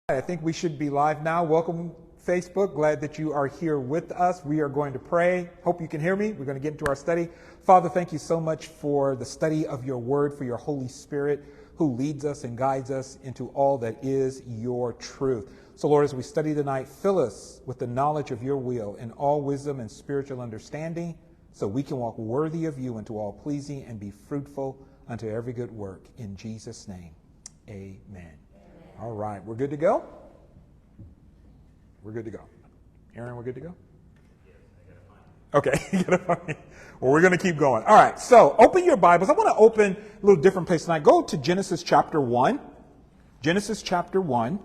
I think we should be live now. Welcome, Facebook. Glad that you are here with us. We are going to pray. Hope you can hear me. We're going to get into our study. Father, thank you so much for the study of your word, for your Holy Spirit who leads us and guides us into all that is your truth. So, Lord, as we study tonight, fill us with the knowledge of your will and all wisdom and spiritual understanding so we can walk worthy of you into all pleasing and be fruitful unto every good work. In Jesus' name, amen. All right, we're good to go? We're good to go. Aaron, we're good to go? Yes, I gotta find it. Okay, you gotta find it. Well, we're going to keep going. All right, so open your Bibles. I want to open a little different place tonight. Go to Genesis chapter 1. Genesis chapter 1.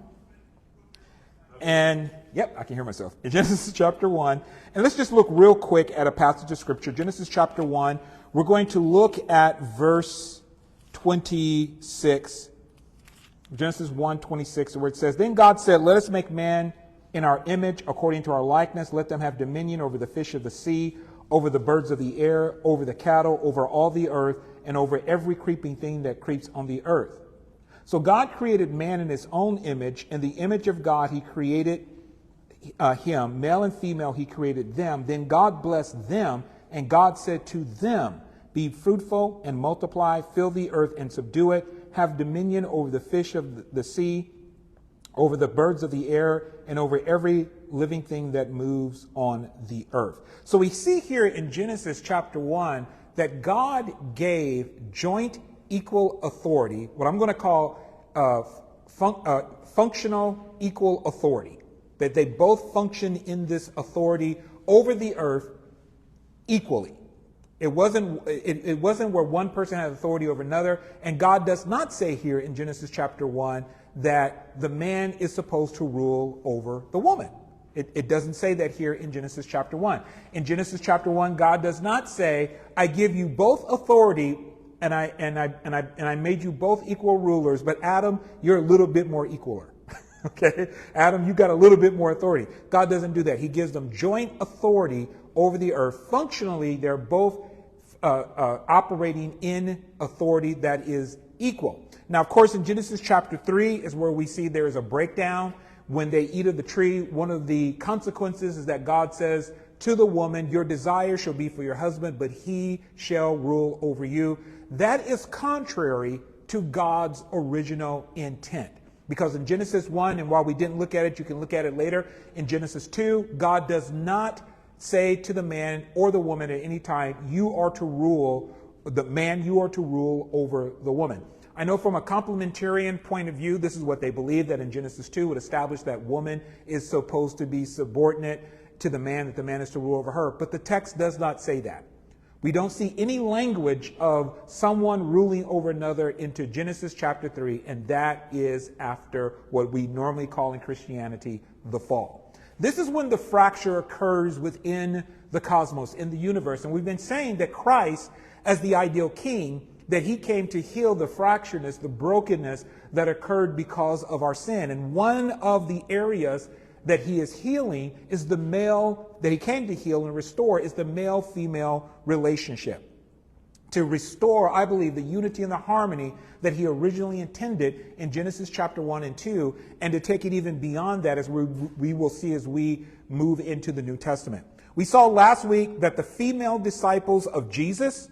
And, yep, I can hear myself. In Genesis chapter 1. And let's just look real quick at a passage of Scripture. Genesis chapter 1. We're going to look at verse 26. Genesis 1:26, where it says, "Then God said, let us make man in our image, according to our likeness. Let them have dominion over the fish of the sea, over the birds of the air, over the cattle, over all the earth, and over every creeping thing that creeps on the earth." So God created man in his own image. In the image of God, he created him. Male and female, he created them. Then God blessed them, and God said to them, "Be fruitful and multiply, fill the earth and subdue it. Have dominion over the fish of the sea, over the birds of the air, and over every living thing that moves on the earth." So we see here in Genesis chapter 1 that God gave joint equal authority, what I'm going to call functional equal authority, that they both function in this authority over the earth equally. It wasn't where one person had authority over another. And God does not say here in Genesis chapter 1 that the man is supposed to rule over the woman. It doesn't say that here in Genesis chapter 1. In Genesis chapter 1, God does not say, "I give you both authority and I made you both equal rulers, but Adam, you're a little bit more equaler." Okay? Adam, you got a little bit more authority. God doesn't do that. He gives them joint authority over the earth. Functionally, they're both operating in authority that is equal. Now, of course, in Genesis chapter 3 is where we see there is a breakdown. When they eat of the tree, one of the consequences is that God says to the woman, "Your desire shall be for your husband, but he shall rule over you." That is contrary to God's original intent. Because in Genesis 1, and while we didn't look at it, you can look at it later, in Genesis 2, God does not say to the man or the woman at any time, "You are to rule, the man, you are to rule over the woman." I know from a complementarian point of view, this is what they believe, that in Genesis 2 would establish that woman is supposed to be subordinate to the man, that the man is to rule over her. But the text does not say that. We don't see any language of someone ruling over another into Genesis chapter 3, and that is after what we normally call in Christianity the fall. This is when the fracture occurs within the cosmos, in the universe. And we've been saying that Christ, as the ideal king, that he came to heal the fractureness, the brokenness that occurred because of our sin. And one of the areas that he is healing is the male, that he came to heal and restore, is the male-female relationship. To restore, I believe, the unity and the harmony that he originally intended in Genesis chapter 1 and 2, and to take it even beyond that, as we will see as we move into the New Testament. We saw last week that the female disciples of Jesus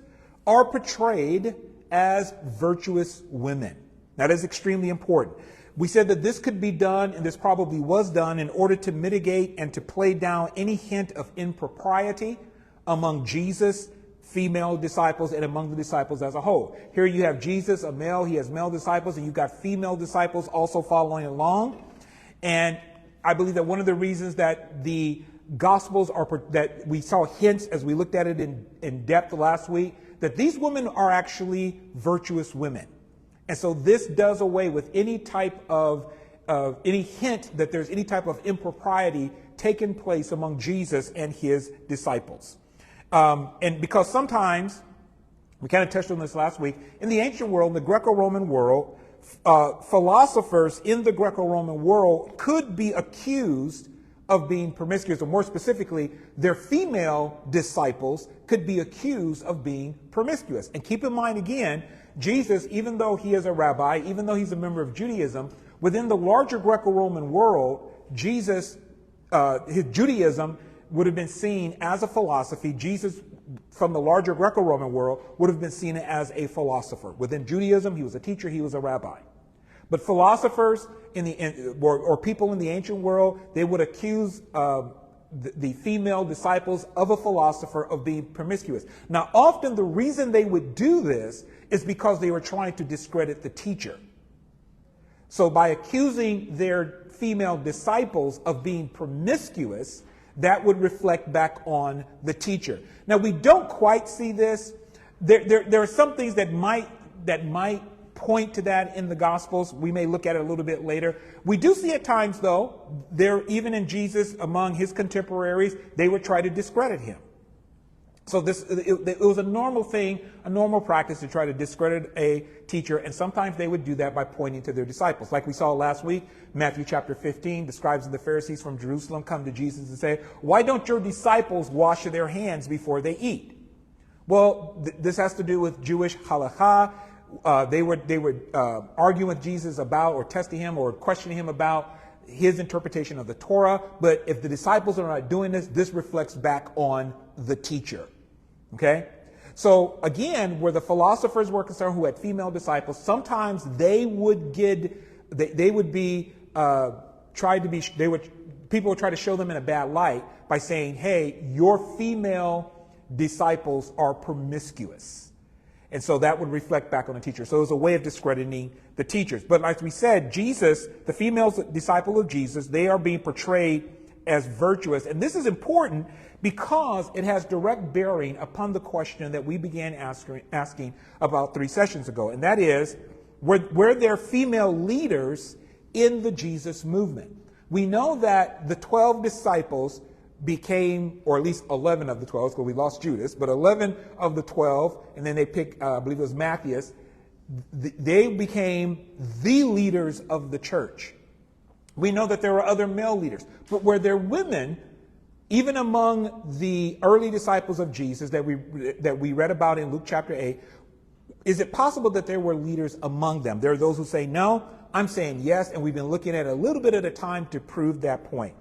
are portrayed as virtuous women. That is extremely important. We said that this could be done, and this probably was done, in order to mitigate and to play down any hint of impropriety among Jesus' female disciples and among the disciples as a whole. Here you have Jesus, a male, he has male disciples, and you've got female disciples also following along. And I believe that one of the reasons that the Gospels that we saw hints as we looked at it in depth last week, that these women are actually virtuous women. And so this does away with any type of any hint that there's any type of impropriety taking place among Jesus and his disciples. And because sometimes, we kind of touched on this last week, in the ancient world, in the Greco-Roman world, philosophers in the Greco-Roman world could be accused of being promiscuous, or more specifically, their female disciples could be accused of being promiscuous. And keep in mind again, Jesus, even though he is a rabbi, even though he's a member of Judaism, Within the larger Greco-Roman world, his Judaism would have been seen as a philosophy. Jesus, from the larger Greco-Roman world, would have been seen as a philosopher. Within Judaism, he was a teacher, he was a rabbi. But philosophers or people in the ancient world, they would accuse the female disciples of a philosopher of being promiscuous. Now, often the reason they would do this is because they were trying to discredit the teacher. So by accusing their female disciples of being promiscuous, that would reflect back on the teacher. Now, we don't quite see this. There are some things that might point to that in the Gospels. We may look at it a little bit later. We do see at times, though, even in Jesus, among his contemporaries, they would try to discredit him. So it was a normal thing, a normal practice to try to discredit a teacher, and sometimes they would do that by pointing to their disciples. Like we saw last week, Matthew chapter 15, the scribes and the Pharisees from Jerusalem come to Jesus and say, "Why don't your disciples wash their hands before they eat?" Well, this has to do with Jewish halakha. They would argue with Jesus about, or testing him or questioning him about his interpretation of the Torah. But if the disciples are not doing this, this reflects back on the teacher. Okay? So again, where the philosophers were concerned who had female disciples, sometimes people would try to show them in a bad light by saying, "Hey, your female disciples are promiscuous." And so that would reflect back on the teacher. So it was a way of discrediting the teachers. But like we said, Jesus, the female disciple of Jesus, they are being portrayed as virtuous. And this is important because it has direct bearing upon the question that we began asking about 3 sessions ago. And that is, were there female leaders in the Jesus movement? We know that the 12 disciples became, or at least 11 of the 12, because we lost Judas, but 11 of the 12, and then they picked, I believe it was Matthias, they became the leaders of the church. We know that there were other male leaders, but were there women, even among the early disciples of Jesus that we read about in Luke chapter 8, is it possible that there were leaders among them? There are those who say no. I'm saying yes, and we've been looking at it a little bit at a time to prove that point.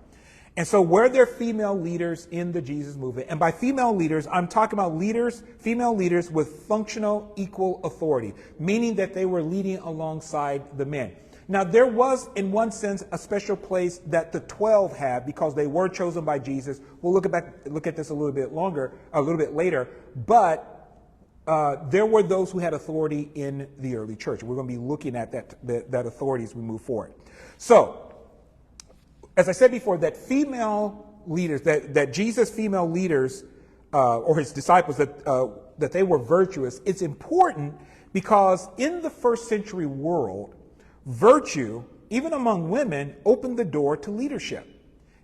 And so were there female leaders in the Jesus movement? And by female leaders, I'm talking about female leaders with functional equal authority, meaning that they were leading alongside the men. Now, there was, in one sense, a special place that the 12 had because they were chosen by Jesus. We'll look at this a little bit later. But there were those who had authority in the early church. We're going to be looking at that authority as we move forward. So, as I said before, that female leaders, that Jesus' female leaders or his disciples, that they were virtuous, it's important because in the first century world, virtue, even among women, opened the door to leadership.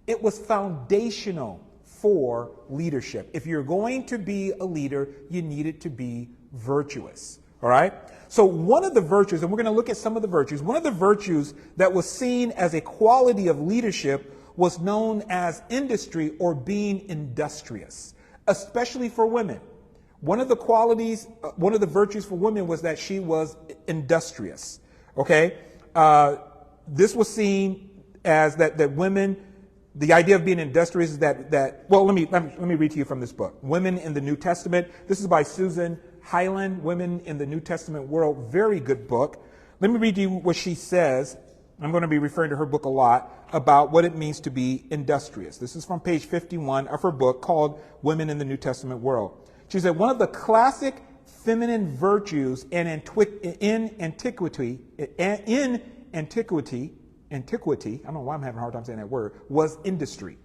It was foundational for leadership. If you're going to be a leader, you needed to be virtuous. All right? So one of the virtues, and we're going to look at some of the virtues, one of the virtues that was seen as a quality of leadership was known as industry or being industrious, especially for women. One of the virtues for women was that she was industrious. Okay? This was seen as that women, the idea of being industrious is well, let me read to you from this book, Women in the New Testament. This is by Susan Hyland, Women in the New Testament World. Very good book. Let me read to you what she says. I'm going to be referring to her book a lot about what it means to be industrious. This is from page 51 of her book called Women in the New Testament World. She said, one of the classic feminine virtues in antiquity, I don't know why I'm having a hard time saying that word, was industry.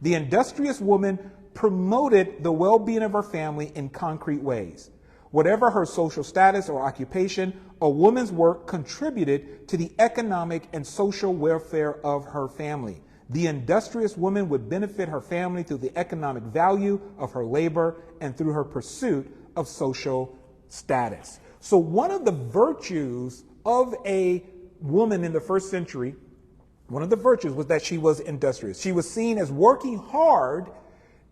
The industrious woman promoted the well-being of her family in concrete ways. Whatever her social status or occupation, a woman's work contributed to the economic and social welfare of her family. The industrious woman would benefit her family through the economic value of her labor and through her pursuit of social status. So one of the virtues of a woman in the first century, one of the virtues was that she was industrious. She was seen as working hard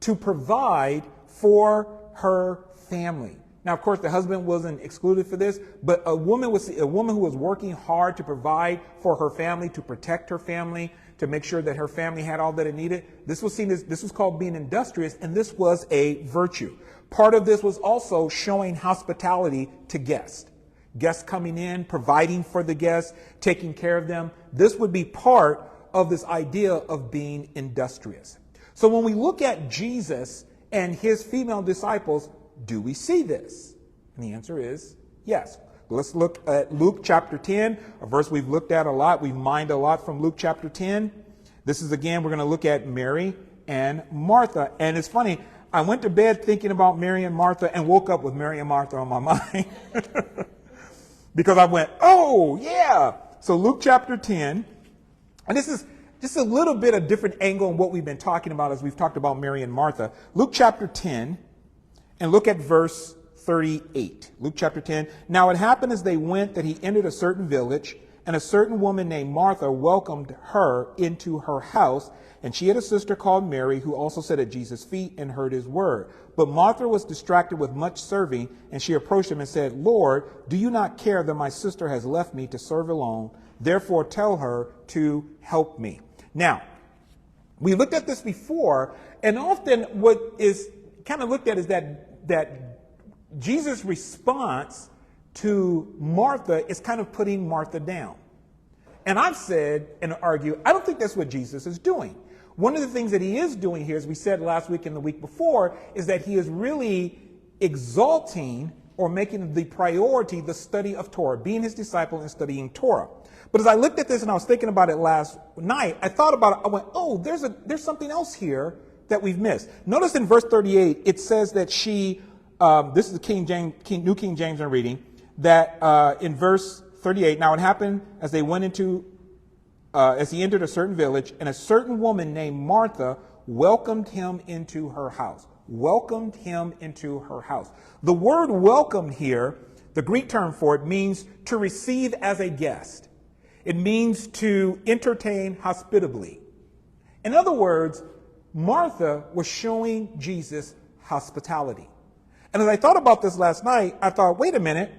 to provide for her family. Now, of course, the husband wasn't excluded for this, but a woman who was working hard to provide for her family, to protect her family, to make sure that her family had all that it needed. This was called being industrious, and this was a virtue. Part of this was also showing hospitality to guests. Guests coming in, providing for the guests, taking care of them. This would be part of this idea of being industrious. So when we look at Jesus and his female disciples, do we see this? And the answer is yes. Let's look at Luke chapter 10, a verse we've looked at a lot. We've mined a lot from Luke chapter 10. This is, again, we're going to look at Mary and Martha. And it's funny, I went to bed thinking about Mary and Martha and woke up with Mary and Martha on my mind. Because I went, oh, yeah. So Luke chapter 10, and this is just a little bit of different angle on what we've been talking about as we've talked about Mary and Martha. Luke chapter 10, and look at verse 38. Luke chapter 10. Now it happened as they went that he entered a certain village, and a certain woman named Martha welcomed her into her house. And she had a sister called Mary, who also sat at Jesus' feet and heard his word. But Martha was distracted with much serving, and she approached him and said, Lord, do you not care that my sister has left me to serve alone? Therefore tell her to help me. Now, we looked at this before, and often what is kind of looked at is that Jesus' response to Martha is kind of putting Martha down. And I've said and argued, I don't think that's what Jesus is doing. One of the things that he is doing here, as we said last week and the week before, is that he is really exalting or making the priority the study of Torah, being his disciple and studying Torah. But as I looked at this and I was thinking about it last night, I thought about it. I went, oh, there's something else here that we've missed. Notice in verse 38, it says that she, this is the New King James I'm reading, that in verse 38, now it happened as they went into, as he entered a certain village, and a certain woman named Martha welcomed him into her house. Welcomed him into her house. The word welcome here, the Greek term for it, means to receive as a guest. It means to entertain hospitably. In other words, Martha was showing Jesus hospitality. And as I thought about this last night, I thought, wait a minute.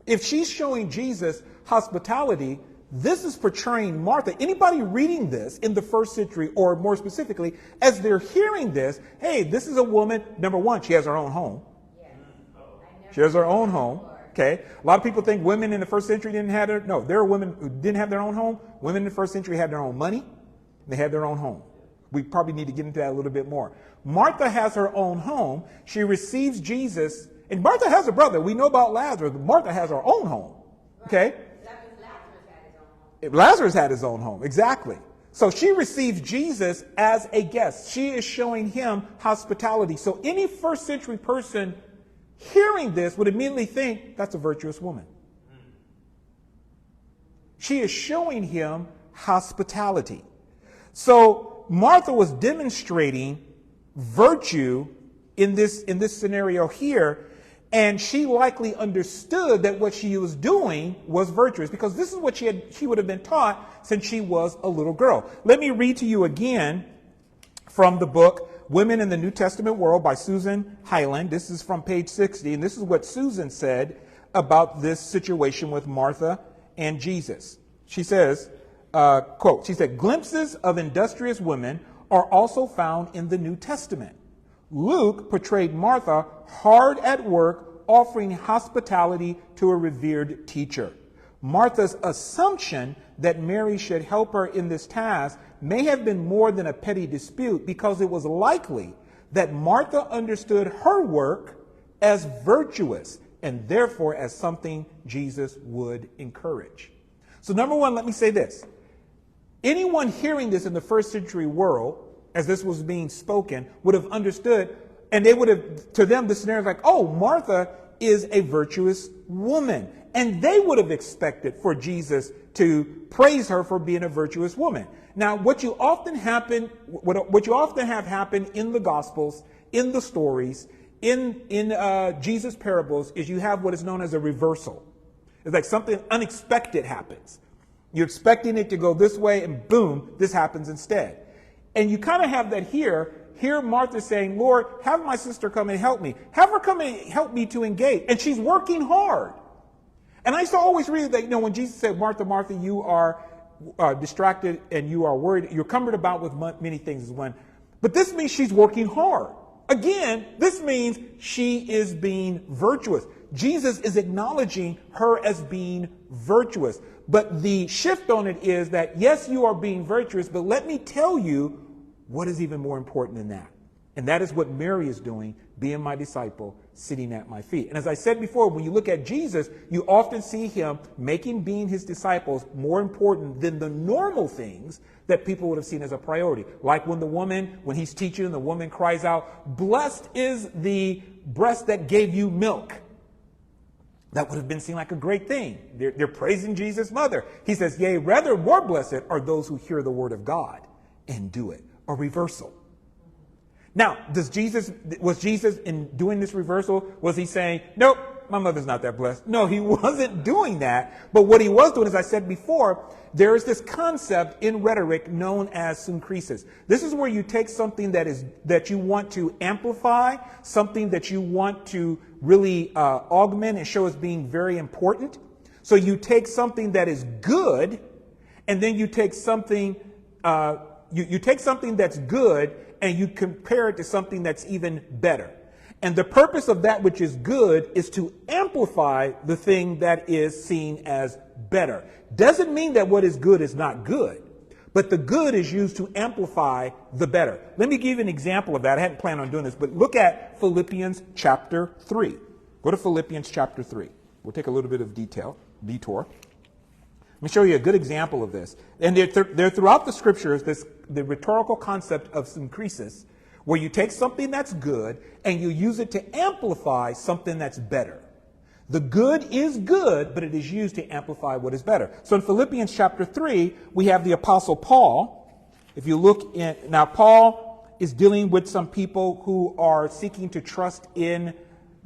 If she's showing Jesus hospitality, this is portraying Martha. Anybody reading this in the first century, or more specifically, as they're hearing this, hey, this is a woman, number one, she has her own home. She has her own home. Okay. A lot of people think women in the first century didn't have their, no, there are women who didn't have their own home. Women in the first century had their own money. They had their own home. We probably need to get into that a little bit more. Martha has her own home. She receives Jesus. And Martha has a brother. We know about Lazarus, but Martha has her own home. Okay? Lazarus had his own home. Exactly. So she receives Jesus as a guest. She is showing him hospitality. So any first century person hearing this would immediately think that's a virtuous woman. She is showing him hospitality. So Martha was demonstrating virtue in this scenario here, and she likely understood that what she was doing was virtuous, because this is what she would have been taught since she was a little girl. Let me read to you again from the book Women in the New Testament World by Susan Hyland. This is from page 60, and this is what Susan said about this situation with Martha and Jesus. She says, quote, she said, glimpses of industrious women are also found in the New Testament. Luke portrayed Martha hard at work, offering hospitality to a revered teacher. Martha's assumption that Mary should help her in this task may have been more than a petty dispute, because it was likely that Martha understood her work as virtuous and therefore as something Jesus would encourage. So number one, let me say this. Anyone hearing this in the first century world, as this was being spoken, would have understood, and they would have, to them, the scenario is like, oh, Martha is a virtuous woman. And they would have expected for Jesus to praise her for being a virtuous woman. Now, what you often have happen in the Gospels, in the stories, in Jesus' parables, is you have what is known as a reversal. It's like something unexpected happens. You're expecting it to go this way, and boom, this happens instead. And you kind of have that here here Martha's saying, Lord, have my sister come and help me. Have her come and help me to engage. And she's working hard. And I used to always read that, when Jesus said, Martha, Martha, you are distracted and you are worried, you're cumbered about with many things is one. But this means she's working hard. Again, this means she is being virtuous. Jesus is acknowledging her as being virtuous. But the shift on it is that, yes, you are being virtuous, but let me tell you what is even more important than that. And that is what Mary is doing, being my disciple, sitting at my feet. And as I said before, when you look at Jesus, you often see him making being his disciples more important than the normal things that people would have seen as a priority. Like when he's teaching, the woman cries out, blessed is the breast that gave you milk. That would have been seen like a great thing. They're praising Jesus' mother. He says, yea, rather more blessed are those who hear the word of God and do it. A reversal. Now, was Jesus in doing this reversal, was he saying, nope, my mother's not that blessed? No, he wasn't doing that. But what he was doing, as I said before, there is this concept in rhetoric known as synkresis. This is where you take something that you want to amplify, something that you want to really augment and show as being very important. So you take something that is good, and then you take something you take something that's good and you compare it to something that's even better. And the purpose of that which is good is to amplify the thing that is seen as better. Doesn't mean that what is good is not good, but the good is used to amplify the better. Let me give you an example of that. I hadn't planned on doing this, but look at Philippians chapter 3. Go to Philippians chapter 3. We'll take a little bit of detour. Let me show you a good example of this. And they're throughout the scriptures, the rhetorical concept of synkresis, where you take something that's good and you use it to amplify something that's better. The good is good, but it is used to amplify what is better. So in Philippians chapter 3, we have the Apostle Paul. If you look in, now Paul is dealing with some people who are seeking to trust in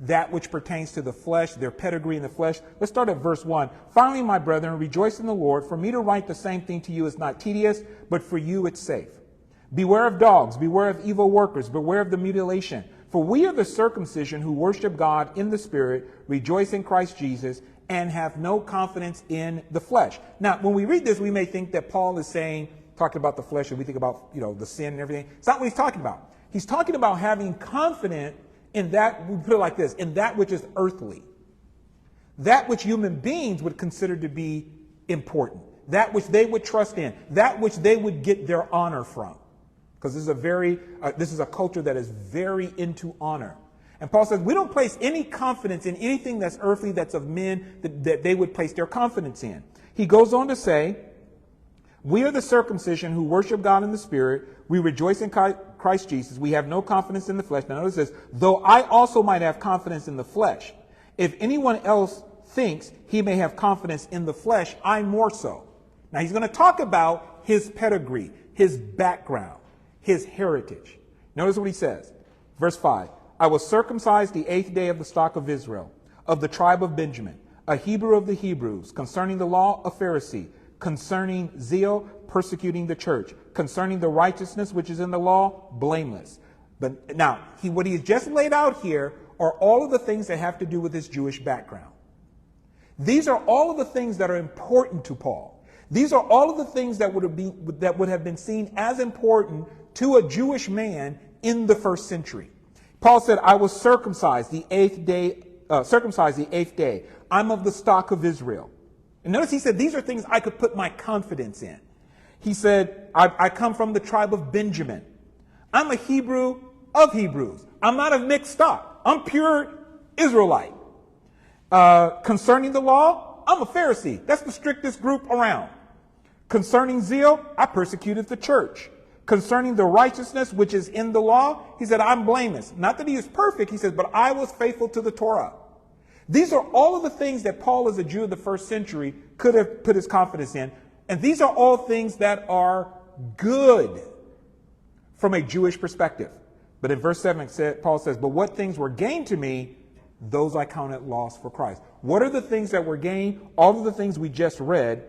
that which pertains to the flesh, their pedigree in the flesh. Let's start at verse 1. Finally, my brethren, rejoice in the Lord. For me to write the same thing to you is not tedious, but for you it's safe. Beware of dogs, beware of evil workers, beware of the mutilation. For we are the circumcision who worship God in the Spirit, rejoice in Christ Jesus, and have no confidence in the flesh. Now, when we read this, we may think that Paul is talking about the flesh, and we think about, the sin and everything. It's not what he's talking about. He's talking about having confidence in that, we put it like this, in that which is earthly. That which human beings would consider to be important. That which they would trust in. That which they would get their honor from. Because this is a culture that is very into honor. And Paul says, we don't place any confidence in anything that's earthly, that's of men, that they would place their confidence in. He goes on to say, we are the circumcision who worship God in the Spirit. We rejoice in Christ Jesus. We have no confidence in the flesh. Now notice this, though I also might have confidence in the flesh. If anyone else thinks he may have confidence in the flesh, I more so. Now he's going to talk about his pedigree, his background, his heritage. Notice what he says. Verse 5. I was circumcised the 8th day of the stock of Israel, of the tribe of Benjamin, a Hebrew of the Hebrews, concerning the law, a Pharisee, concerning zeal, persecuting the church, concerning the righteousness which is in the law, blameless. But now, what he has just laid out here are all of the things that have to do with his Jewish background. These are all of the things that are important to Paul. These are all of the things that would have been seen as important to a Jewish man in the first century. Paul said, I was circumcised the 8th day. I'm of the stock of Israel. And notice he said, these are things I could put my confidence in. He said, I come from the tribe of Benjamin. I'm a Hebrew of Hebrews. I'm not of mixed stock. I'm pure Israelite. Concerning the law, I'm a Pharisee. That's the strictest group around. Concerning zeal, I persecuted the church. Concerning the righteousness which is in the law, he said, I'm blameless. Not that he is perfect, he says, but I was faithful to the Torah. These are all of the things that Paul, as a Jew of the first century, could have put his confidence in. And these are all things that are good from a Jewish perspective. But in verse 7, Paul says, but what things were gained to me, those I counted loss for Christ. What are the things that were gained? All of the things we just read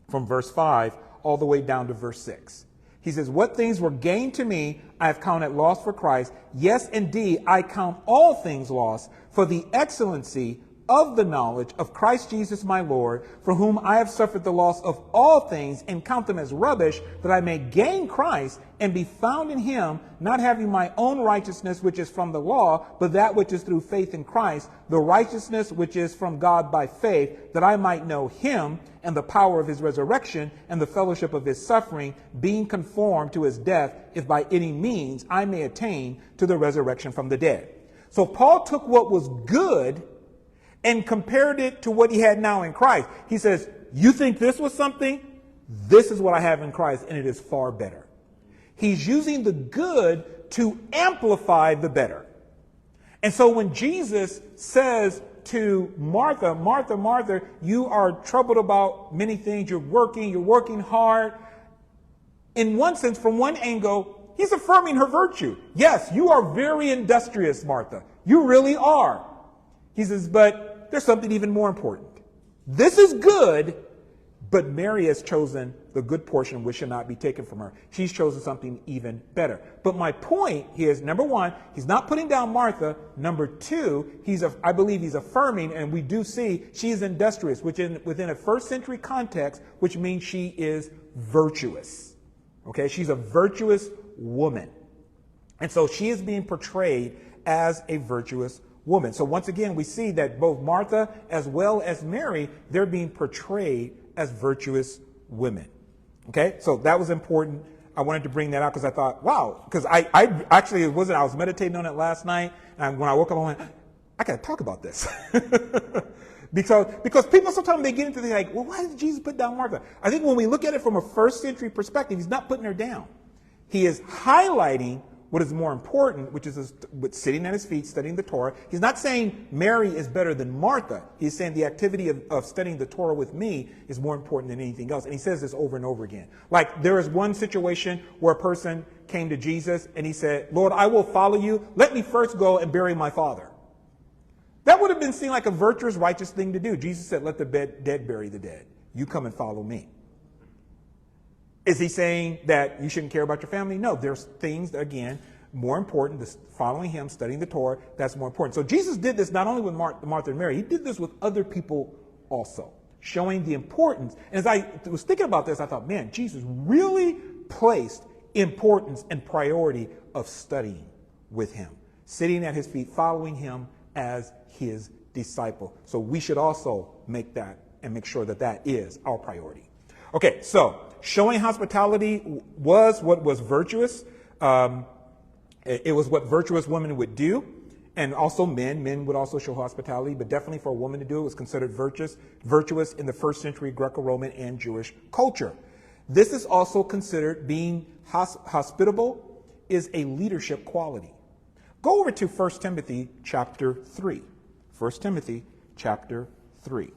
from verse 5 all the way down to verse 6. He says, what things were gained to me, I have counted loss for Christ. Yes, indeed, I count all things lost for the excellency of the knowledge of Christ Jesus my Lord, for whom I have suffered the loss of all things and count them as rubbish, that I may gain Christ and be found in him, not having my own righteousness which is from the law, but that which is through faith in Christ, the righteousness which is from God by faith, that I might know him and the power of his resurrection and the fellowship of his suffering, being conformed to his death, if by any means I may attain to the resurrection from the dead. So Paul took what was good and compared it to what he had now in Christ. He says, you think this was something? This is what I have in Christ, and it is far better. He's using the good to amplify the better. And so when Jesus says to Martha, Martha, Martha, you are troubled about many things. You're working hard. In one sense, from one angle, he's affirming her virtue. Yes, you are very industrious, Martha. You really are. He says, but there's something even more important. This is good, but Mary has chosen the good portion which should not be taken from her. She's chosen something even better. But my point here is, number one, he's not putting down Martha. Number two, I believe he's affirming, and we do see she is industrious, which within a first century context, which means she is virtuous. Okay, she's a virtuous woman. And so she is being portrayed as a virtuous woman. So once again, we see that both Martha as well as Mary, they're being portrayed as virtuous women. Okay, so that was important. I wanted to bring that out because I thought, wow, because I was meditating on it last night, and when I woke up, I went, I got to talk about this. because people sometimes they get into the like, well, why did Jesus put down Martha? I think when we look at it from a first century perspective, he's not putting her down. He is highlighting what is more important, which is sitting at his feet, studying the Torah. He's not saying Mary is better than Martha. He's saying the activity of studying the Torah with me is more important than anything else. And he says this over and over again. Like there is one situation where a person came to Jesus and he said, Lord, I will follow you. Let me first go and bury my father. That would have been seen like a virtuous, righteous thing to do. Jesus said, let the dead bury the dead. You come and follow me. Is he saying that you shouldn't care about your family? No, there's things that, again, more important, following him, studying the Torah, that's more important. So Jesus did this not only with Martha and Mary, he did this with other people also, showing the importance. And as I was thinking about this, I thought, man, Jesus really placed importance and priority of studying with him, sitting at his feet, following him as his disciple. So we should also make that and make sure that that is our priority. Okay, so showing hospitality was what was virtuous. It was what virtuous women would do. And also men would also show hospitality, but definitely for a woman to do it was considered virtuous in the first century Greco-Roman and Jewish culture. This is also considered being hospitable is a leadership quality. Go over to 1 Timothy chapter 3. 1 Timothy chapter 3.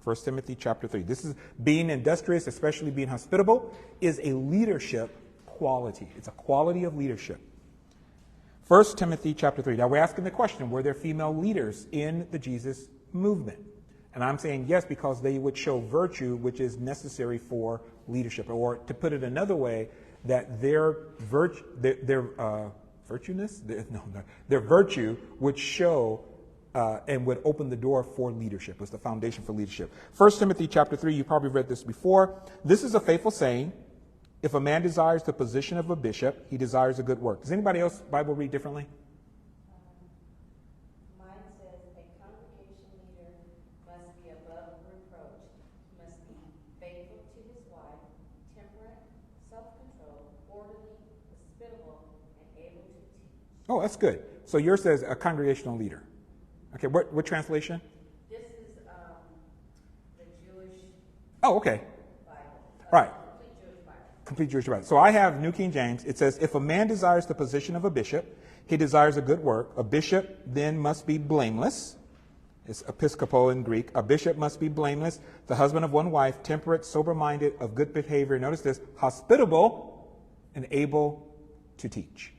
1 Timothy chapter 3. This is being industrious, especially being hospitable, is a leadership quality. It's a quality of leadership. 1 Timothy chapter 3. Now we're asking the question, were there female leaders in the Jesus movement? And I'm saying yes, because they would show virtue, which is necessary for leadership. Or to put it another way, that their virtue would show and would open the door for leadership. It was the foundation for leadership. 1 Timothy chapter 3, you probably read this before. This is a faithful saying. If a man desires the position of a bishop, he desires a good work. Does anybody else Bible read differently? Mine says a congregation leader must be above reproach, must be faithful to his wife, temperate, self-controlled, orderly, hospitable, and able to teach. Oh, that's good. So yours says a congregational leader. Okay, what translation? This is the Jewish Oh, okay. Bible. Right. Complete Jewish Bible. Complete Jewish Bible. So I have New King James. It says, if a man desires the position of a bishop, he desires a good work. A bishop then must be blameless. It's episkopo in Greek. A bishop must be blameless, the husband of one wife, temperate, sober-minded, of good behavior. Notice this, hospitable and able to teach.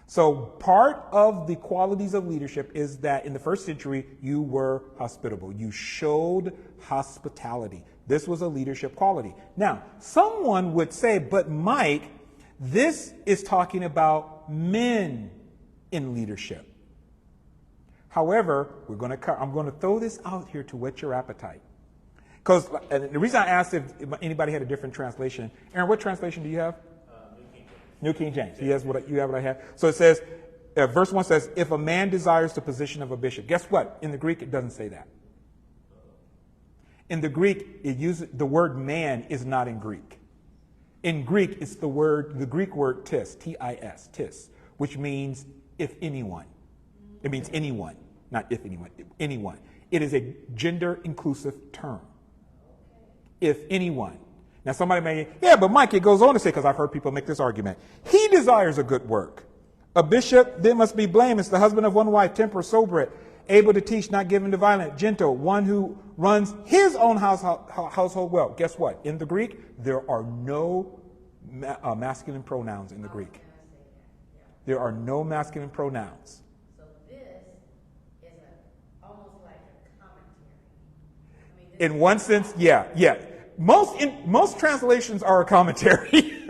So part of the qualities of leadership is that in the first century, you were hospitable. You showed hospitality. This was a leadership quality. Now, someone would say, but Mike, this is talking about men in leadership. However, I'm going to throw this out here to whet your appetite. Because the reason I asked if anybody had a different translation, Aaron, what translation do you have? New King James. You have what I have. So it says, verse 1 says, if a man desires the position of a bishop. Guess what? In the Greek, it doesn't say that. In the Greek, the word man is not in Greek. In Greek, it's the Greek word tis, T-I-S, tis, which means if anyone. It means anyone, not if anyone, anyone. It is a gender inclusive term. If anyone. Now somebody may, yeah, but Mike, it goes on to say, because I've heard people make this argument, he desires a good work. A bishop then must be blameless, the husband of one wife, temperate, sober, able to teach, not given to violence, gentle, one who runs his own household well. Guess what? In the Greek, there are no masculine pronouns in the Greek. There are no masculine pronouns. So this is almost like a commentary. In one sense, yeah. Most translations are a commentary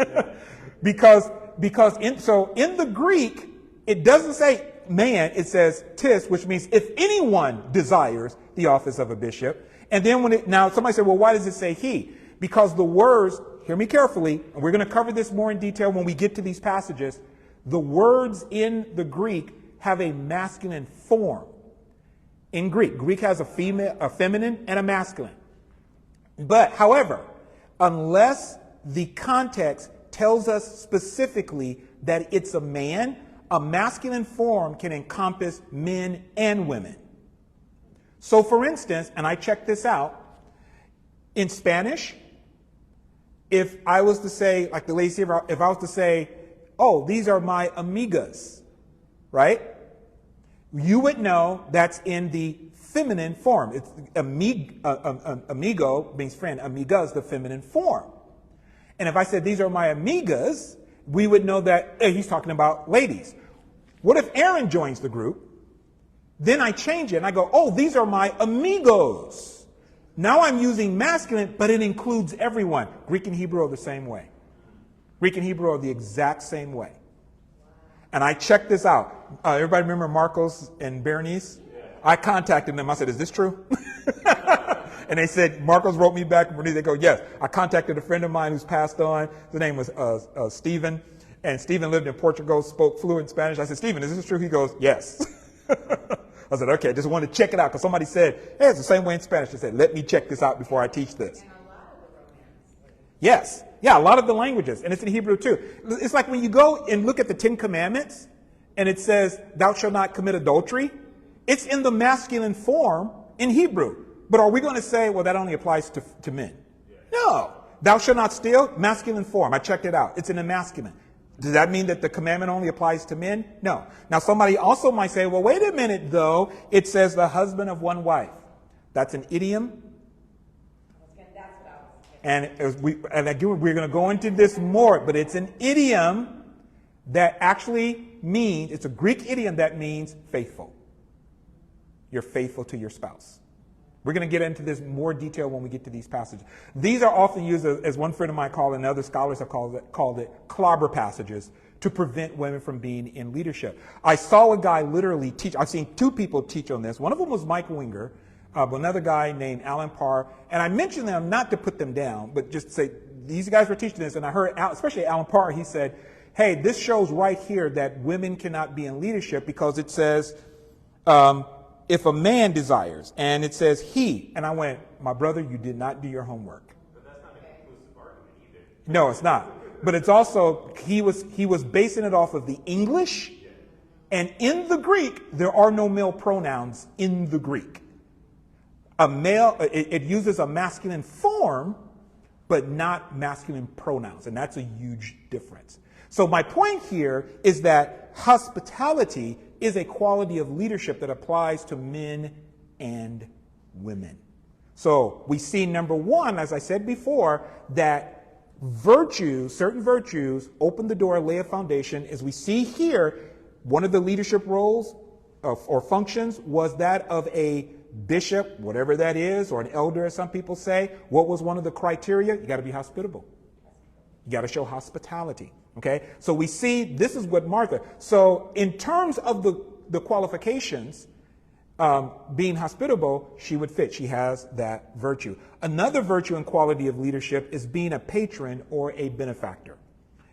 because in the Greek, it doesn't say man, it says tis, which means if anyone desires the office of a bishop. And then now somebody said, well, why does it say he? Because the words, hear me carefully, and we're going to cover this more in detail when we get to these passages. The words in the Greek have a masculine form. In Greek has a feminine and a masculine. But, however, unless the context tells us specifically that it's a man, a masculine form can encompass men and women. So, for instance, and I checked this out, in Spanish, if I was to say, like the ladies here, if I was to say, oh, these are my amigas, right? You would know that's in the feminine form. It's amigo means friend. Amiga is the feminine form. And if I said these are my amigas, we would know that he's talking about ladies. What if Aaron joins the group? Then I change it and I go, oh, these are my amigos. Now I'm using masculine, but it includes everyone. Greek and Hebrew are the same way. Greek and Hebrew are the exact same way. And I checked this out. Everybody remember Marcos and Berenice? I contacted them. I said, is this true? And they said, Marcos wrote me back. And they go, yes. I contacted a friend of mine who's passed on. The name was Stephen. And Stephen lived in Portugal, spoke fluent Spanish. I said, Stephen, is this true? He goes, yes. I said, okay, just wanted to check it out. Because somebody said, hey, it's the same way in Spanish. They said, let me check this out before I teach this. Yes. Yeah, a lot of the languages. And it's in Hebrew too. It's like when you go and look at the 10 Commandments and it says, thou shalt not commit adultery. It's in the masculine form in Hebrew. But are we going to say, well, that only applies to men? No. Thou shalt not steal, masculine form. I checked it out. It's in the masculine. Does that mean that the commandment only applies to men? No. Now, somebody also might say, well, wait a minute, though. It says the husband of one wife. That's an idiom. And again, we're going to go into this more, but it's an idiom that actually means, it's a Greek idiom that means faithful. You're faithful to your spouse. We're going to get into this more detail when we get to these passages. These are often used, as one friend of mine called it, and other scholars have called it clobber passages to prevent women from being in leadership. I saw a guy literally teach. I've seen two people teach on this. One of them was Mike Winger, another guy named Alan Parr. And I mentioned them not to put them down, but just to say these guys were teaching this. And I heard, especially Alan Parr, he said, hey, this shows right here that women cannot be in leadership because it says, if a man desires, and it says he. And I went, my brother, you did not do your homework. But that's not an inclusive argument either. No, it's not. But it's also, he was basing it off of the English. And in the Greek, there are no male pronouns in the Greek. A male, it uses a masculine form, but not masculine pronouns. And that's a huge difference. So my point here is that hospitality is a quality of leadership that applies to men and women. So we see, number one, as I said before, that certain virtues open the door, lay a foundation. As we see here, one of the leadership roles or functions was that of a bishop, whatever that is, or an elder, as some people say, what was one of the criteria? You got to be hospitable. You got to show hospitality. Okay, so we see this is what Martha. So in terms of the qualifications, being hospitable, she would fit. She has that virtue. Another virtue and quality of leadership is being a patron or a benefactor.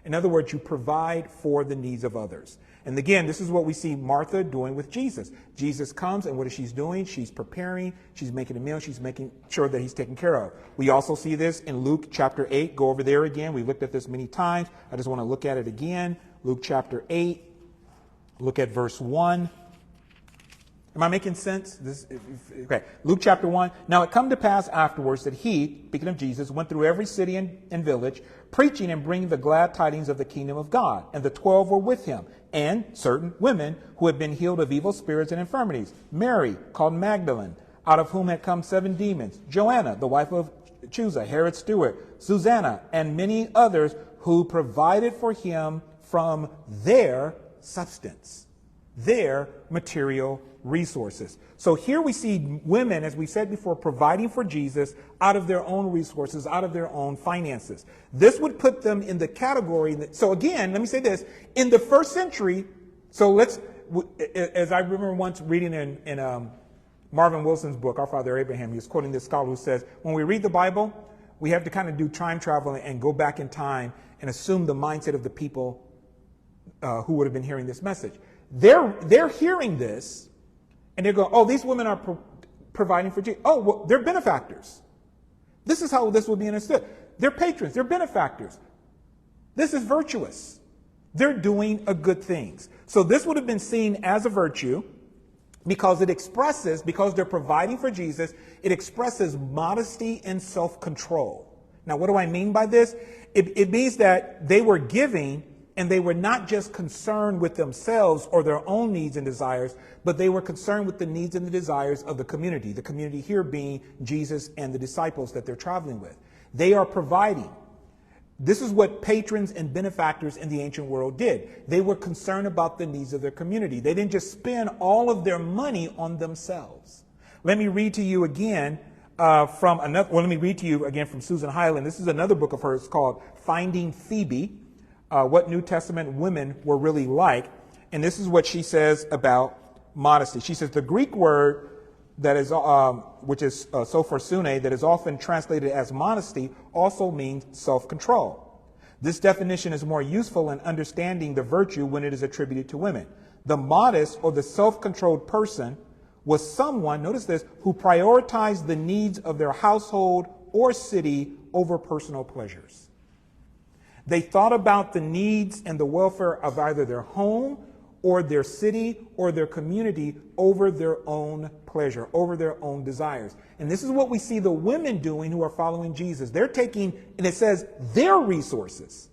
In other words, you provide for the needs of others. And again, this is what we see Martha doing with Jesus. Jesus comes, and what is she doing? She's preparing, she's making a meal, she's making sure that he's taken care of. We also see this in Luke chapter 8. Go over there again. We looked at this many times. I just want to look at it again. Luke chapter 8. Look at verse 1. Am I making sense? Okay. Luke chapter 1. Now it come to pass afterwards that he, speaking of Jesus, went through every city and village, preaching and bringing the glad tidings of the kingdom of God. And the 12 were with him, and certain women who had been healed of evil spirits and infirmities. Mary, called Magdalene, out of whom had come 7 demons. Joanna, the wife of Chuza, Herod's steward. Susanna, and many others who provided for him from their substance, their material resources. So here we see women, as we said before, providing for Jesus out of their own resources, out of their own finances. This would put them in the category. So again, let me say this. In the first century, as I remember once reading in Marvin Wilson's book, Our Father Abraham, he was quoting this scholar who says, when we read the Bible, we have to kind of do time travel and go back in time and assume the mindset of the people who would have been hearing this message. They're hearing this, and they're going, oh, these women are providing for Jesus. Oh, well, they're benefactors. This is how this will be understood. They're patrons. They're benefactors. This is virtuous. They're doing a good things. So this would have been seen as a virtue because they're providing for Jesus, it expresses modesty and self-control. Now, what do I mean by this? It means that they were giving, and they were not just concerned with themselves or their own needs and desires, but they were concerned with the needs and the desires of the community here being Jesus and the disciples that they're traveling with. They are providing. This is what patrons and benefactors in the ancient world did. They were concerned about the needs of their community. They didn't just spend all of their money on themselves. Let me read to you again from Susan Highland. This is another book of hers called Finding Phoebe. What New Testament women were really like. And this is what she says about modesty. She says the Greek word that is, which is sophorsune, that is often translated as modesty, also means self-control. This definition is more useful in understanding the virtue when it is attributed to women. The modest or the self-controlled person was someone, notice this, who prioritized the needs of their household or city over personal pleasures. They thought about the needs and the welfare of either their home or their city or their community over their own pleasure, over their own desires. And this is what we see the women doing who are following Jesus. They're taking, and it says, their resources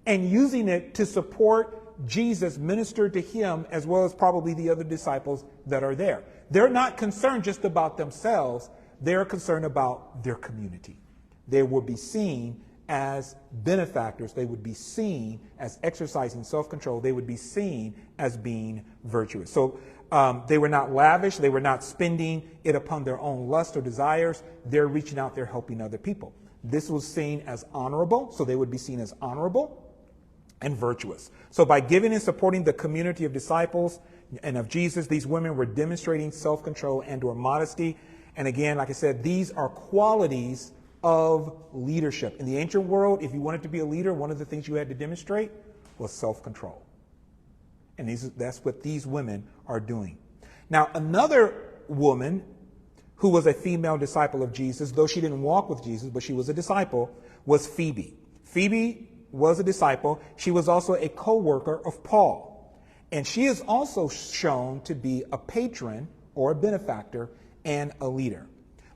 and using it to support Jesus, minister to him, as well as probably the other disciples that are there. They're not concerned just about themselves. They're concerned about their community. They will be seen as benefactors. They would be seen as exercising self-control. They would be seen as being virtuous. So they were not lavish. They were not spending it upon their own lust or desires. They're reaching out. They're helping other people. This was seen as honorable. So they would be seen as honorable and virtuous. So by giving and supporting the community of disciples and of Jesus, these women were demonstrating self-control and or modesty. And again, like I said, these are qualities of leadership. In the ancient world, if you wanted to be a leader, one of the things you had to demonstrate was self-control. And that's what these women are doing. Now, another woman who was a female disciple of Jesus, though she didn't walk with Jesus, but she was a disciple, was Phoebe. Phoebe was a disciple. She was also a co-worker of Paul. And she is also shown to be a patron or a benefactor and a leader.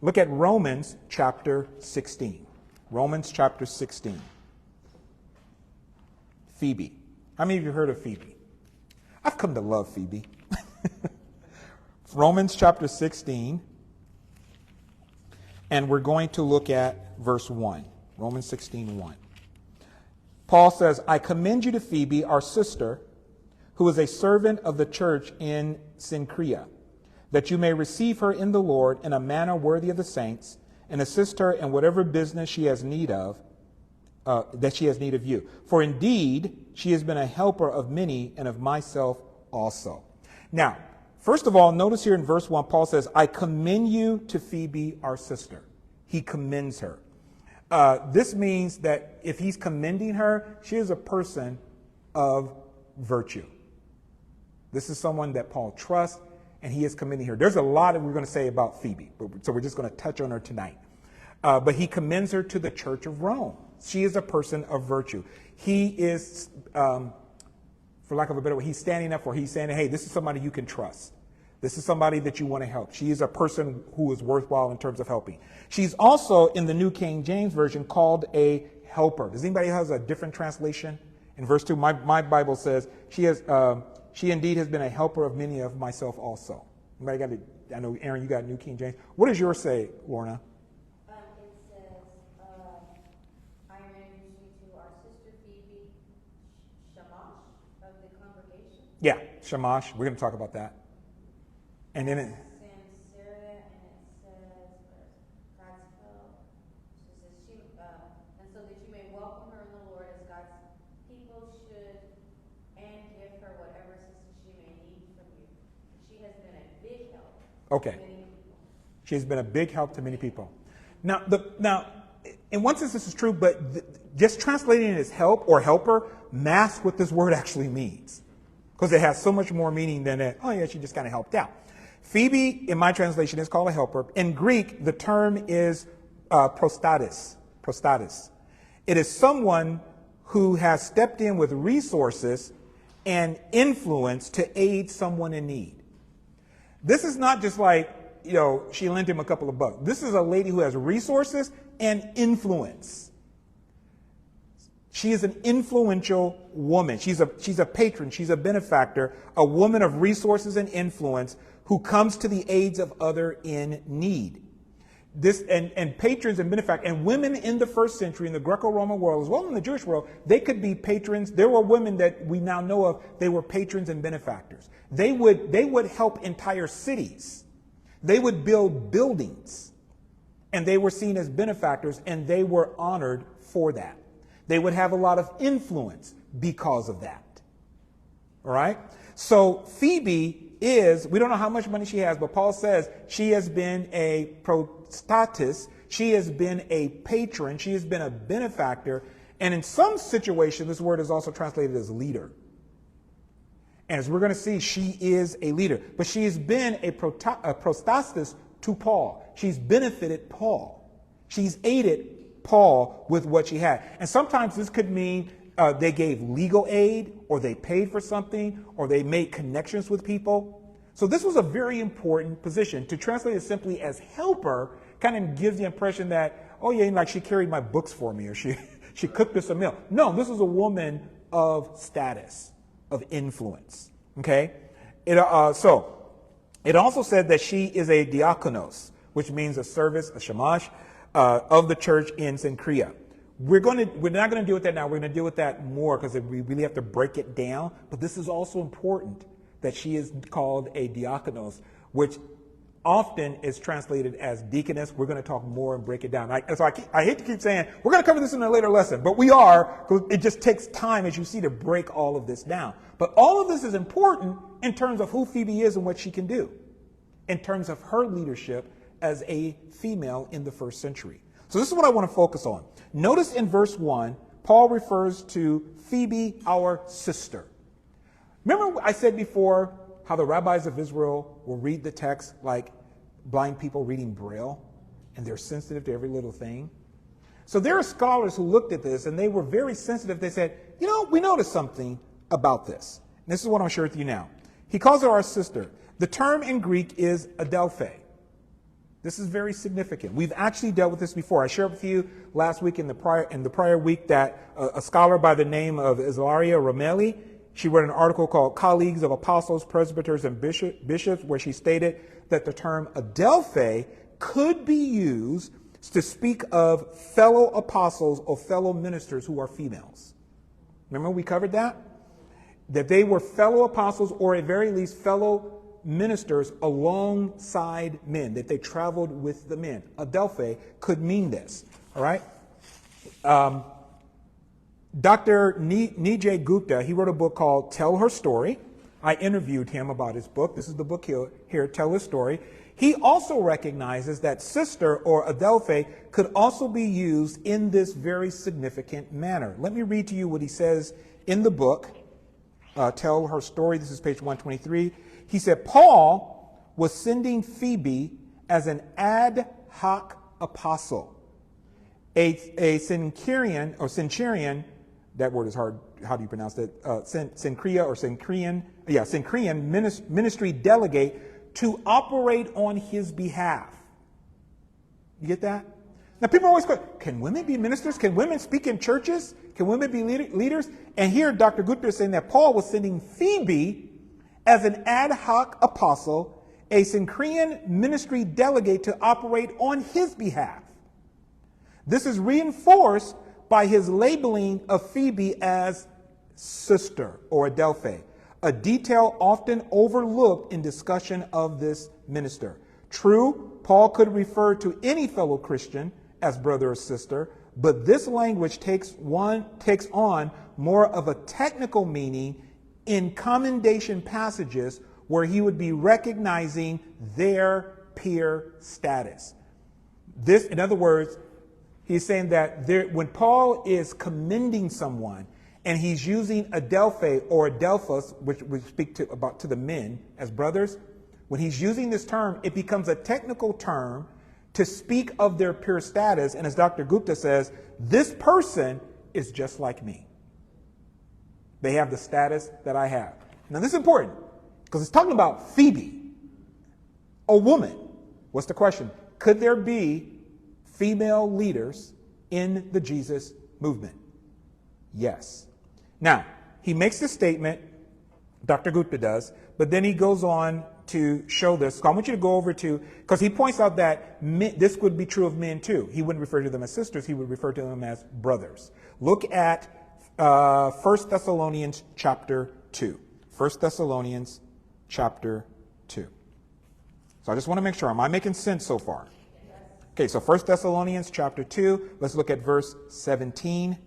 Look at Romans chapter 16. Romans chapter 16. Phoebe. How many of you heard of Phoebe? I've come to love Phoebe. Romans chapter 16. And we're going to look at verse 1. Romans 16:1. Paul says, I commend you to Phoebe, our sister, who is a servant of the church in Cenchrea. that you may receive her in the Lord in a manner worthy of the saints, and assist her in whatever business she has need of, that she has need of you. For indeed, she has been a helper of many and of myself also. Now, first of all, notice here in verse 1, Paul says, I commend you to Phoebe, our sister. He commends her. This means that if he's commending her, she is a person of virtue. This is someone that Paul trusts, and he is commending her. There's a lot that we're going to say about Phoebe, so we're just going to touch on her tonight. But he commends her to the church of Rome. She is a person of virtue. He is, for lack of a better word, he's standing up for her. He's saying, hey, this is somebody you can trust. This is somebody that you want to help. She is a person who is worthwhile in terms of helping. She's also, in the New King James Version, called a helper. Does anybody have a different translation? In verse 2, my Bible says, she indeed has been a helper of many of myself also. Anybody got it? I know, Aaron, you got New King James. What does yours say, Lorna? It says, I introduce you to our sister Phoebe Shamash of the congregation. Yeah, Shamash. We're going to talk about that. And then Sans Sarah, and it says, God's help. It says, and so that you may welcome her in the Lord as God's people should, and give her whatever assistance she may need from you. She has been a big help. Okay. To many people. She's been a big help to many people. Now, in one sense, this is true, but just translating it as help or helper masks what this word actually means, because it has so much more meaning than that. Oh yeah, she just kind of helped out. Phoebe, in my translation, is called a helper. In Greek, the term is prostatis. Prostatis. It is someone who has stepped in with resources and influence to aid someone in need. This is not just like, she lent him a couple of bucks. This is a lady who has resources and influence. She is an influential woman. She's a patron. She's a benefactor, a woman of resources and influence who comes to the aids of other in need. This and patrons and benefactors and women in the first century in the Greco-Roman world as well as in the Jewish world, they could be patrons. There were women that we now know of. They were patrons and benefactors. They would help entire cities. They would build buildings, and they were seen as benefactors, and they were honored for that. They would have a lot of influence because of that. All right? So Phoebe we don't know how much money she has, but Paul says she has been a prostatis, she has been a patron, she has been a benefactor, and in some situations, this word is also translated as leader. And as we're going to see, she is a leader, but she has been a prostatis to Paul. She's benefited Paul. She's aided Paul with what she had. And sometimes this could mean they gave legal aid, or they paid for something, or they made connections with people. So this was a very important position. To translate it simply as helper kind of gives the impression that, oh yeah, like she carried my books for me, or she cooked us a meal. No, this is a woman of status, of influence. Okay? So it also said that she is a diakonos, which means a service, a shamash, of the church in Cenchrea. We're not going to deal with that now. We're going to deal with that more because we really have to break it down. But this is also important that she is called a diakonos, which often is translated as deaconess. We're going to talk more and break it down. So I hate to keep saying we're going to cover this in a later lesson, but we are, because it just takes time, as you see, to break all of this down. But all of this is important in terms of who Phoebe is and what she can do, in terms of her leadership as a female in the first century. So this is what I want to focus on. Notice in verse 1, Paul refers to Phoebe, our sister. Remember I said before how the rabbis of Israel will read the text like blind people reading Braille, and they're sensitive to every little thing? So there are scholars who looked at this, and they were very sensitive. They said, we noticed something about this. And this is what I'm sharing with you now. He calls her our sister. The term in Greek is adelphe. This is very significant. We've actually dealt with this before. I shared with you last week in the prior week that a scholar by the name of Ilaria Romelli, she wrote an article called Colleagues of Apostles, Presbyters, and Bishops, where she stated that the term adelphe could be used to speak of fellow apostles or fellow ministers who are females. Remember we covered that? That they were fellow apostles, or at very least fellow ministers alongside men, that they traveled with the men. Adelphi could mean this. All right. Dr. Nijay Gupta, he wrote a book called Tell Her Story. I interviewed him about his book. This is the book here, Tell Her Story. He also recognizes that sister or Adelphi could also be used in this very significant manner. Let me read to you what he says in the book, Tell Her Story. This is page 123. He said, Paul was sending Phoebe as an ad hoc apostle. A centurion, that word is hard. How do you pronounce it? Centurion ministry delegate to operate on his behalf. You get that? Now, people always go, can women be ministers? Can women speak in churches? Can women be leaders? And here, Dr. Gupta is saying that Paul was sending Phoebe as an ad hoc apostle, a centurion ministry delegate to operate on his behalf. This is reinforced by his labeling of Phoebe as sister or Adelphi, a detail often overlooked in discussion of this minister. True, Paul could refer to any fellow Christian as brother or sister, but this language takes on more of a technical meaning in commendation passages where he would be recognizing their peer status. This, in other words, he's saying that when Paul is commending someone and he's using Adelphi or Adelphus, which we speak to the men as brothers, when he's using this term, it becomes a technical term to speak of their peer status. And as Dr. Gupta says, this person is just like me. They have the status that I have. Now, this is important because it's talking about Phoebe, a woman. What's the question? Could there be female leaders in the Jesus movement? Yes. Now, he makes this statement, Dr. Gupta does, but then he goes on to show this. So I want you to go over to, because he points out that this would be true of men too. He wouldn't refer to them as sisters, he would refer to them as brothers. Look at 1 Thessalonians chapter 2. 1 Thessalonians chapter 2. So I just want to make sure, am I making sense so far? Okay, so 1 Thessalonians chapter 2, let's look at verse 17.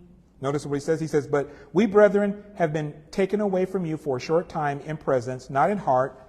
Notice what he says. He says, but we, brethren, have been taken away from you for a short time in presence, not in heart,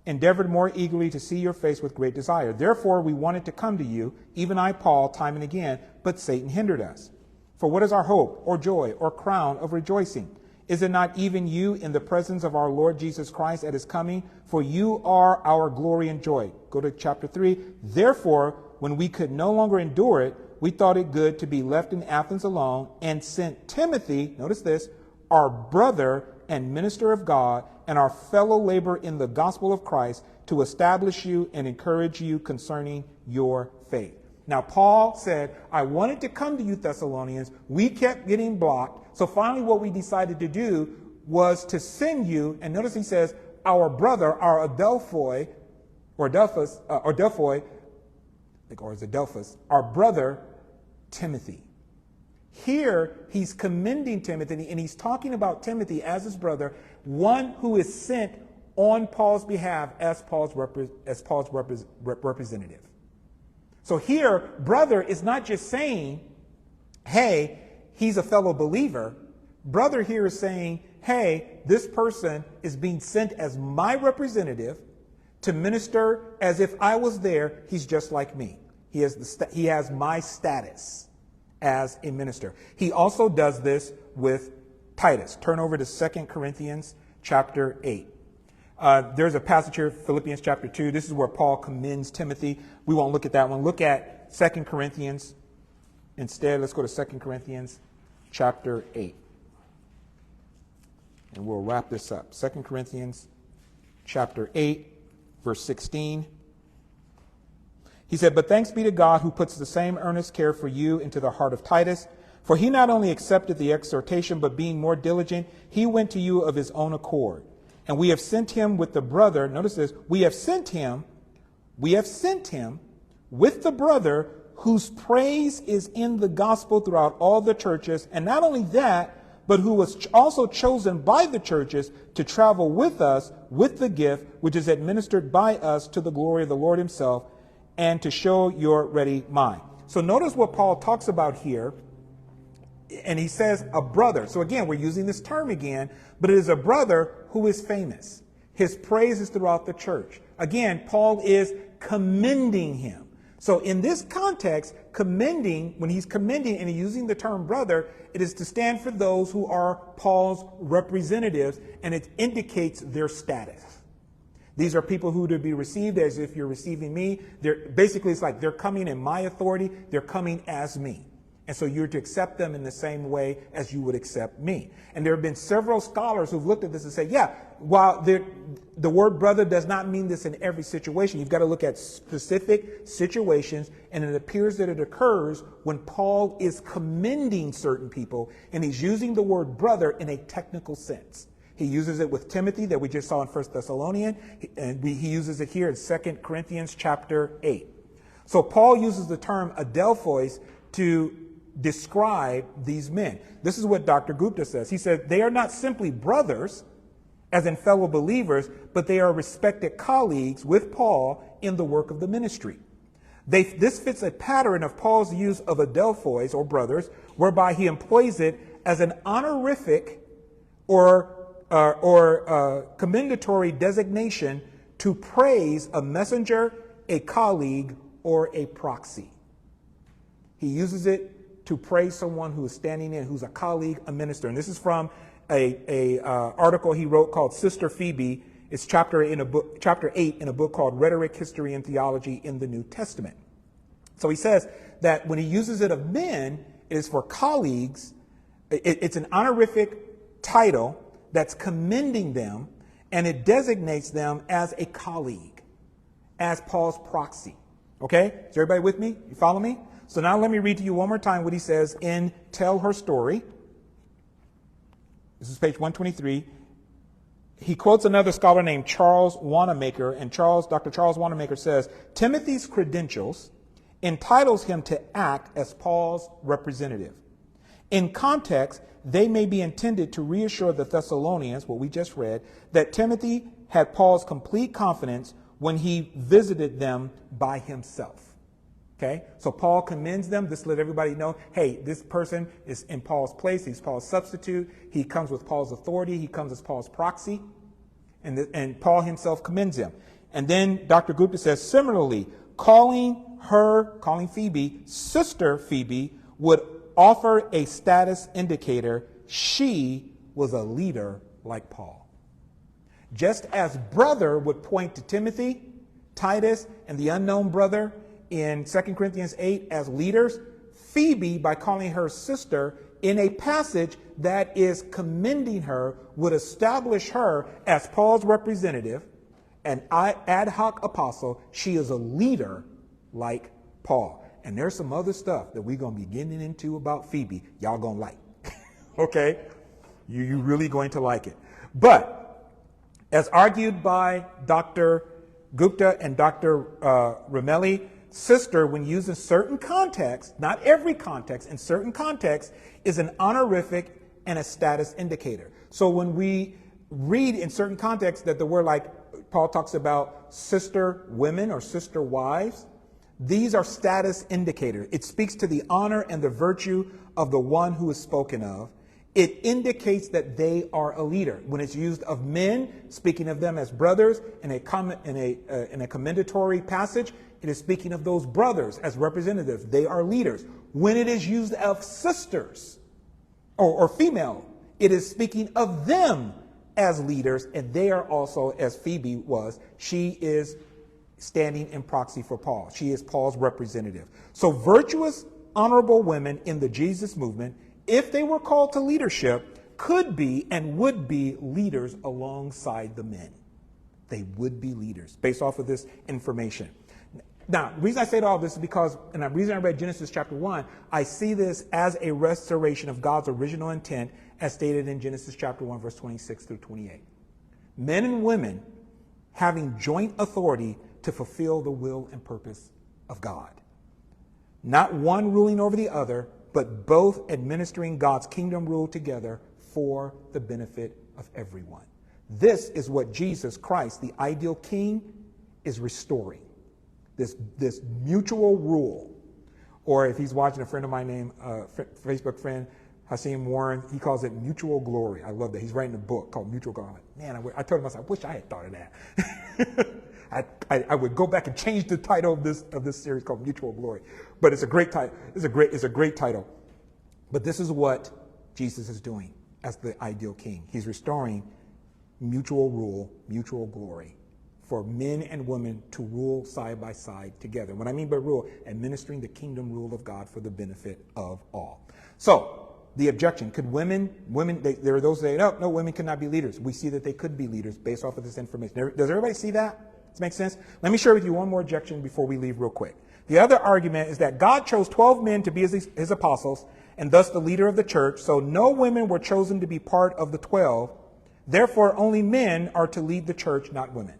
endeavored more eagerly to see your face with great desire. Therefore, we wanted to come to you, even I, Paul, time and again, but Satan hindered us. For what is our hope, or joy, or crown of rejoicing? Is it not even you in the presence of our Lord Jesus Christ at his coming? For you are our glory and joy. Go to chapter 3. Therefore, when we could no longer endure it, we thought it good to be left in Athens alone, and sent Timothy, notice this, our brother and minister of God, and our fellow laborer in the gospel of Christ, to establish you and encourage you concerning your faith. Now, Paul said, I wanted to come to you, Thessalonians. We kept getting blocked. So finally, what we decided to do was to send you, and notice he says, our brother, our Adelphoi, or Adelphus, our brother, Timothy. Here, he's commending Timothy, and he's talking about Timothy as his brother, one who is sent on Paul's behalf as Paul's representative. So here, brother is not just saying, hey, he's a fellow believer. Brother here is saying, hey, this person is being sent as my representative to minister as if I was there. He's just like me. He has my status as a minister. He also does this with Titus. Turn over to 2 Corinthians chapter 8. There's a passage here, Philippians chapter 2. This is where Paul commends Timothy. We won't look at that one. Look at 2 Corinthians. Instead, let's go to 2 Corinthians chapter 8. And we'll wrap this up. 2 Corinthians chapter 8, verse 16. He said, but thanks be to God who puts the same earnest care for you into the heart of Titus. For he not only accepted the exhortation, but being more diligent, he went to you of his own accord. And we have sent him with the brother. Notice this. We have sent him with the brother whose praise is in the gospel throughout all the churches. And not only that, but who was also chosen by the churches to travel with us with the gift which is administered by us to the glory of the Lord himself, and to show your ready mind. So notice what Paul talks about here. And he says a brother. So again, we're using this term again, but it is a brother who is famous. His praise is throughout the church. Again, Paul is commending him. So in this context, commending, when he's commending and using the term brother, it is to stand for those who are Paul's representatives, and it indicates their status. These are people who to be received as if you're receiving me. Basically, it's like they're coming in my authority. They're coming as me. And so you're to accept them in the same way as you would accept me. And there have been several scholars who've looked at this and say, yeah, while the word brother does not mean this in every situation, you've got to look at specific situations. And it appears that it occurs when Paul is commending certain people, and he's using the word brother in a technical sense. He uses it with Timothy that we just saw in 1 Thessalonians, and he uses it here in 2 Corinthians chapter 8. So Paul uses the term adelphos to describe these men. This is what Dr. Gupta says. He said, they are not simply brothers, as in fellow believers, but they are respected colleagues with Paul in the work of the ministry. This fits a pattern of Paul's use of adelphos, or brothers, whereby he employs it as an honorific or commendatory designation to praise a messenger, a colleague, or a proxy. He uses it to praise someone who is standing in, who's a colleague, a minister. And this is from a article he wrote called Sister Phoebe. It's chapter 8 in a book called Rhetoric, History, and Theology in the New Testament. So he says that when he uses it of men, it is for colleagues. It's an honorific title that's commending them, and it designates them as a colleague, as Paul's proxy. Okay? Is everybody with me? You follow me? So now let me read to you one more time what he says in Tell Her Story. This is page 123. He quotes another scholar named Charles Wanamaker, and Dr. Charles Wanamaker says, Timothy's credentials entitles him to act as Paul's representative. In context, they may be intended to reassure the Thessalonians, what we just read, that Timothy had Paul's complete confidence when he visited them by himself. Okay, so Paul commends them. This let everybody know, hey, this person is in Paul's place. He's Paul's substitute. He comes with Paul's authority. He comes as Paul's proxy. And Paul himself commends him. And then Dr. Gupta says, similarly, calling Phoebe, Sister Phoebe, would offer a status indicator. She was a leader like Paul. Just as brother would point to Timothy, Titus, and the unknown brother in 2 Corinthians 8 as leaders, Phoebe, by calling her sister in a passage that is commending her, would establish her as Paul's representative, an ad hoc apostle. She is a leader like Paul. And there's some other stuff that we're going to be getting into about Phoebe. Y'all going to like. Okay? You really going to like it. But as argued by Dr. Gupta and Dr. Ramelli, sister, when used in certain contexts, not every context, in certain contexts, is an honorific and a status indicator. So when we read in certain contexts that the word, like Paul talks about sister women or sister wives, these are status indicators. It speaks to the honor and the virtue of the one who is spoken of. It indicates that they are a leader. When it's used of men, speaking of them as brothers in a commendatory passage, it is speaking of those brothers as representatives. They are leaders. When it is used of sisters or female, it is speaking of them as leaders, and they are also, as Phoebe was, she is standing in proxy for Paul. She is Paul's representative. So virtuous, honorable women in the Jesus movement, if they were called to leadership, could be and would be leaders alongside the men. They would be leaders based off of this information. Now, the reason I say all this is because, and the reason I read Genesis chapter 1, I see this as a restoration of God's original intent as stated in Genesis chapter 1, verse 26 through 28. Men and women having joint authority to fulfill the will and purpose of God. Not one ruling over the other, but both administering God's kingdom rule together for the benefit of everyone. This is what Jesus Christ, the ideal king, is restoring. This mutual rule. Or if he's watching, a friend of mine named, Facebook friend, Hasim Warren, he calls it mutual glory. I love that. He's writing a book called Mutual Glory. Man, I told him, I wish I had thought of that. I would go back and change the title of this series called Mutual Glory. But it's a great title. It's a great title. But this is what Jesus is doing as the ideal king. He's restoring mutual rule, mutual glory for men and women to rule side by side together. What I mean by rule, administering the kingdom rule of God for the benefit of all. So the objection, could women, there are those that say, no, women cannot be leaders. We see that they could be leaders based off of this information. Does everybody see that? Does it make sense? Let me share with you one more objection before we leave real quick. The other argument is that God chose 12 men to be his apostles and thus the leader of the church. So no women were chosen to be part of the 12. Therefore, only men are to lead the church, not women.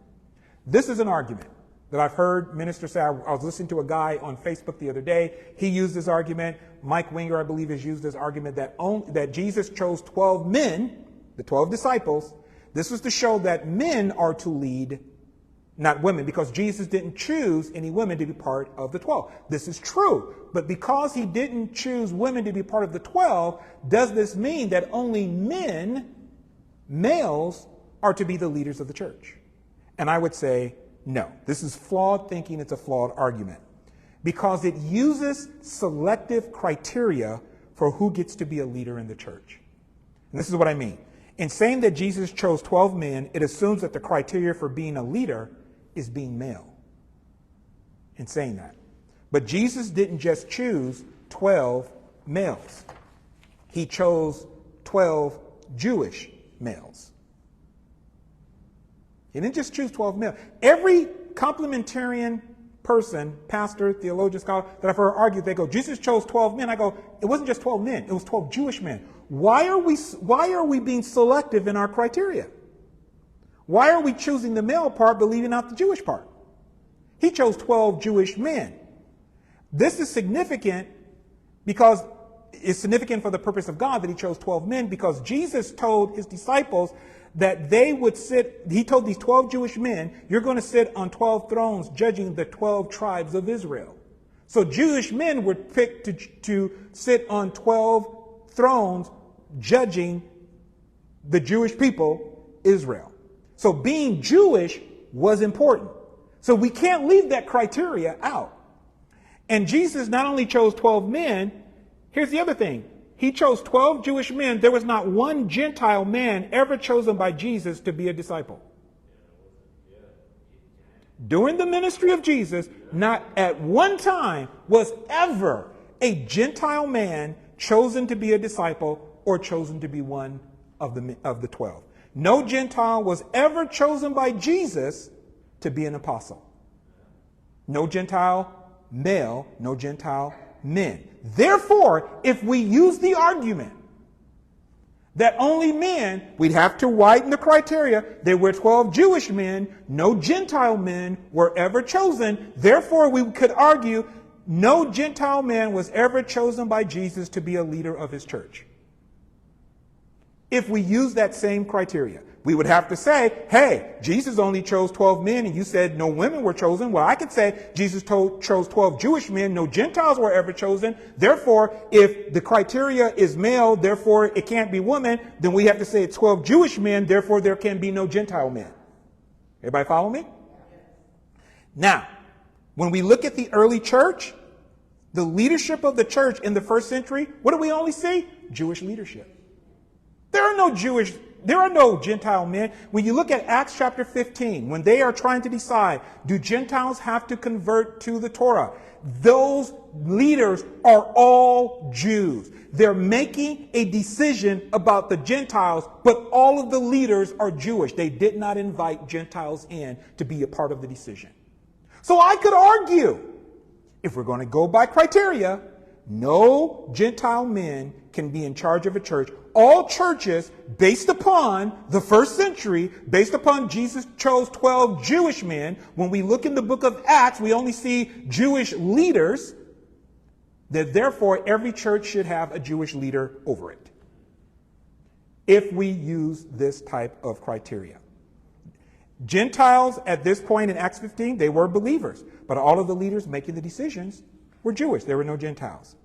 This is an argument that I've heard ministers say. I was listening to a guy on Facebook the other day. He used this argument. Mike Winger, I believe, has used this argument that Jesus chose 12 men, the 12 disciples. This was to show that men are to lead, not women, because Jesus didn't choose any women to be part of the 12. This is true. But because he didn't choose women to be part of the 12, does this mean that only men, males, are to be the leaders of the church? And I would say no. This is flawed thinking. It's a flawed argument because it uses selective criteria for who gets to be a leader in the church. And this is what I mean. In saying that Jesus chose 12 men, it assumes that the criteria for being a leader is being male. In saying that. But Jesus didn't just choose 12 males. He chose 12 Jewish males. He didn't just choose 12 males. Every complementarian person, pastor, theologian, scholar that I've heard argue, they go, Jesus chose 12 men. I go, it wasn't just 12 men. It was 12 Jewish men. Why are we being selective in our criteria? Why are we choosing the male part but leaving out the Jewish part? He chose 12 Jewish men. This is significant because it's significant for the purpose of God that he chose 12 men, because Jesus told his disciples that they would sit, he told these 12 Jewish men, you're going to sit on 12 thrones judging the 12 tribes of Israel. So Jewish men were picked to sit on 12 thrones judging the Jewish people, Israel. So being Jewish was important. So we can't leave that criteria out. And Jesus not only chose 12 men, here's the other thing. He chose 12 Jewish men. There was not one Gentile man ever chosen by Jesus to be a disciple. During the ministry of Jesus, not at one time was ever a Gentile man chosen to be a disciple or chosen to be one of the 12. No Gentile was ever chosen by Jesus to be an apostle. No Gentile male, no Gentile men. Therefore, if we use the argument that only men, we'd have to widen the criteria. There were 12 Jewish men, no Gentile men were ever chosen. Therefore, we could argue no Gentile man was ever chosen by Jesus to be a leader of his church. If we use that same criteria, we would have to say, hey, Jesus only chose 12 men and you said no women were chosen. Well, I could say Jesus chose 12 Jewish men, no Gentiles were ever chosen. Therefore, if the criteria is male, therefore it can't be women, then we have to say it's 12 Jewish men, therefore there can be no Gentile men. Everybody follow me? Now, when we look at the early church, the leadership of the church in the first century, what do we only see? Jewish leadership. There are no Gentile men. When you look at Acts chapter 15, when they are trying to decide, do Gentiles have to convert to the Torah? Those leaders are all Jews. They're making a decision about the Gentiles, but all of the leaders are Jewish. They did not invite Gentiles in to be a part of the decision. So I could argue, if we're going to go by criteria, no Gentile men can be in charge of a church. All churches, based upon the first century, based upon Jesus chose 12 Jewish men, when we look in the book of Acts, we only see Jewish leaders, that therefore every church should have a Jewish leader over it. if we use this type of criteria. Gentiles at this point in Acts 15, they were believers, but all of the leaders making the decisions were Jewish. There were no Gentiles.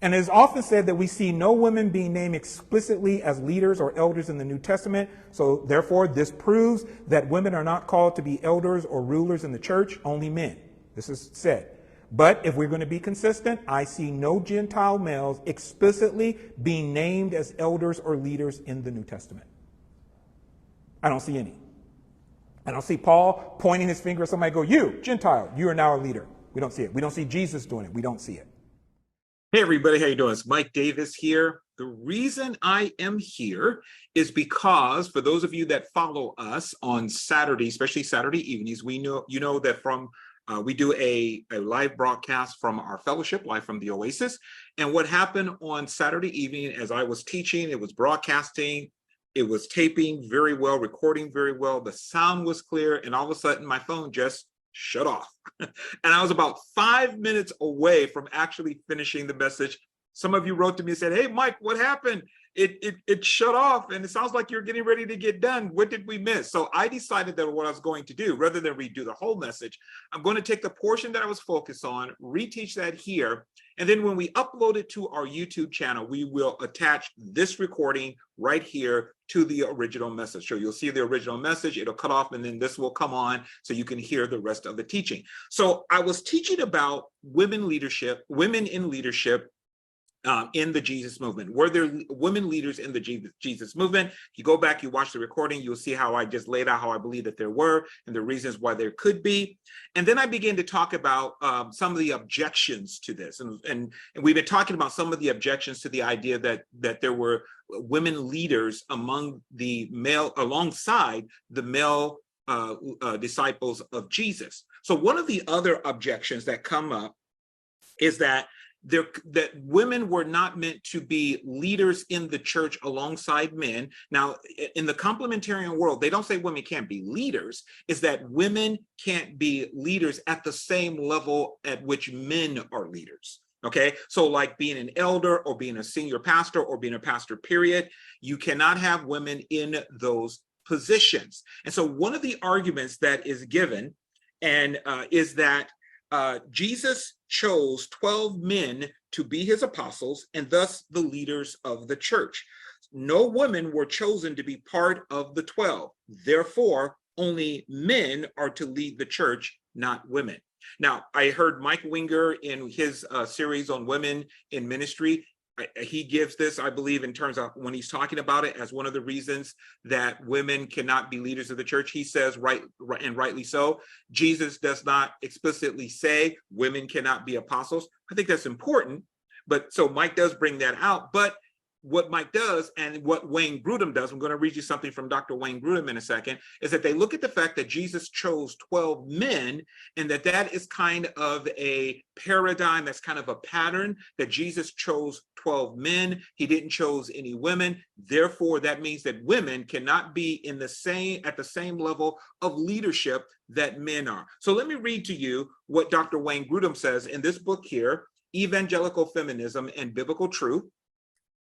And it is often said that we see no women being named explicitly as leaders or elders in the New Testament. So therefore, this proves that women are not called to be elders or rulers in the church, only men. This is said. But if we're going to be consistent, I see no Gentile males explicitly being named as elders or leaders in the New Testament. I don't see any. I don't see Paul pointing his finger at somebody and go, you, Gentile, you are now a leader. We don't see it. We don't see Jesus doing it. We don't see it. Hey everybody, how you doing? It's Mike Davis here. The reason I am here is because for those of you that follow us on Saturday, especially Saturday evenings, we know that we do a live broadcast from our fellowship, live from the Oasis. And what happened on Saturday evening, as I was teaching, it was broadcasting, it was taping very well, recording very well. The sound was clear, and all of a sudden my phone just shut off. And I was about 5 minutes away from actually finishing the message. Some of you wrote to me and said, hey, Mike, what happened? It shut off and it sounds like you're getting ready to get done. What did we miss? So I decided that what I was going to do, rather than redo the whole message, I'm going to take the portion that I was focused on, reteach that here. And then when we upload it to our YouTube channel, we will attach this recording right here to the original message. So you'll see the original message, it'll cut off, and then this will come on so you can hear the rest of the teaching. So I was teaching about women in leadership, in the Jesus movement. Were there women leaders in the Jesus movement? If you go back, you watch the recording, you'll see how I just laid out how I believe that there were and the reasons why there could be. And then I began to talk about some of the objections to this. And we've been talking about some of the objections to the idea that there were women leaders alongside the male disciples of Jesus. So one of the other objections that come up is that women were not meant to be leaders in the church alongside men. Now, in the complementarian world, they don't say women can't be leaders, is that women can't be leaders at the same level at which men are leaders. Okay, so like being an elder or being a senior pastor or being a pastor, period, you cannot have women in those positions. And so one of the arguments that is given is that Jesus chose 12 men to be his apostles and thus the leaders of the church. No women were chosen to be part of the 12. Therefore, only men are to lead the church, not women. Now, I heard Mike Winger in his series on women in ministry. He gives this, I believe, in terms of when he's talking about it as one of the reasons that women cannot be leaders of the church. He says, right, and rightly so, Jesus does not explicitly say women cannot be apostles. I think that's important. But so Mike does bring that out. But what Mike does and what Wayne Grudem does, I'm going to read you something from Dr. Wayne Grudem in a second, is that they look at the fact that Jesus chose 12 men and that is kind of a paradigm, that's kind of a pattern, that Jesus chose 12 men. He didn't choose any women. Therefore, that means that women cannot be at the same level of leadership that men are. So let me read to you what Dr. Wayne Grudem says in this book here, Evangelical Feminism and Biblical Truth.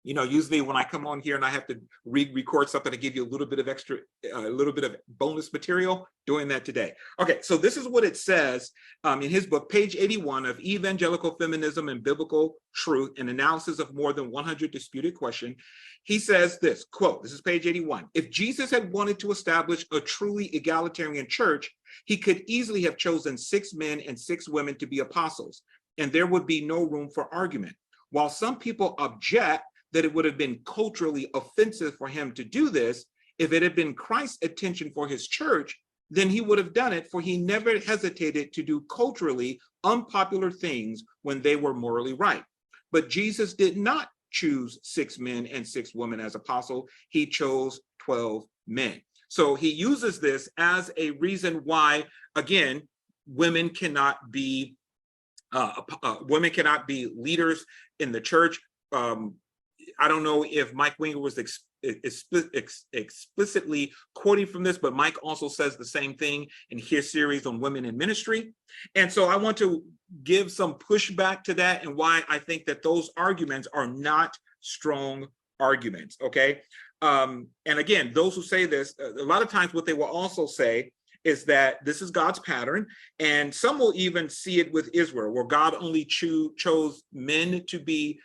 You know, usually when I come on here and I have to record something to give you a little bit of bonus material, doing that today. Okay, so this is what it says in his book, page 81 of Evangelical Feminism and Biblical Truth, an analysis of more than 100 disputed questions. He says this, quote, this is page 81. If Jesus had wanted to establish a truly egalitarian church, he could easily have chosen 6 men and 6 women to be apostles, and there would be no room for argument. While some people object that it would have been culturally offensive for him to do this, if it had been Christ's intention for his church, then he would have done it, for he never hesitated to do culturally unpopular things when they were morally right. But Jesus did not choose 6 men and 6 women as apostles. He chose 12 men. So he uses this as a reason why, again, women cannot be leaders in the church. I don't know if Mike Winger was explicitly quoting from this, but Mike also says the same thing in his series on women in ministry. And so I want to give some pushback to that and why I think that those arguments are not strong arguments, okay? And again, those who say this, a lot of times what they will also say is that this is God's pattern, and some will even see it with Israel, where God only chose men to be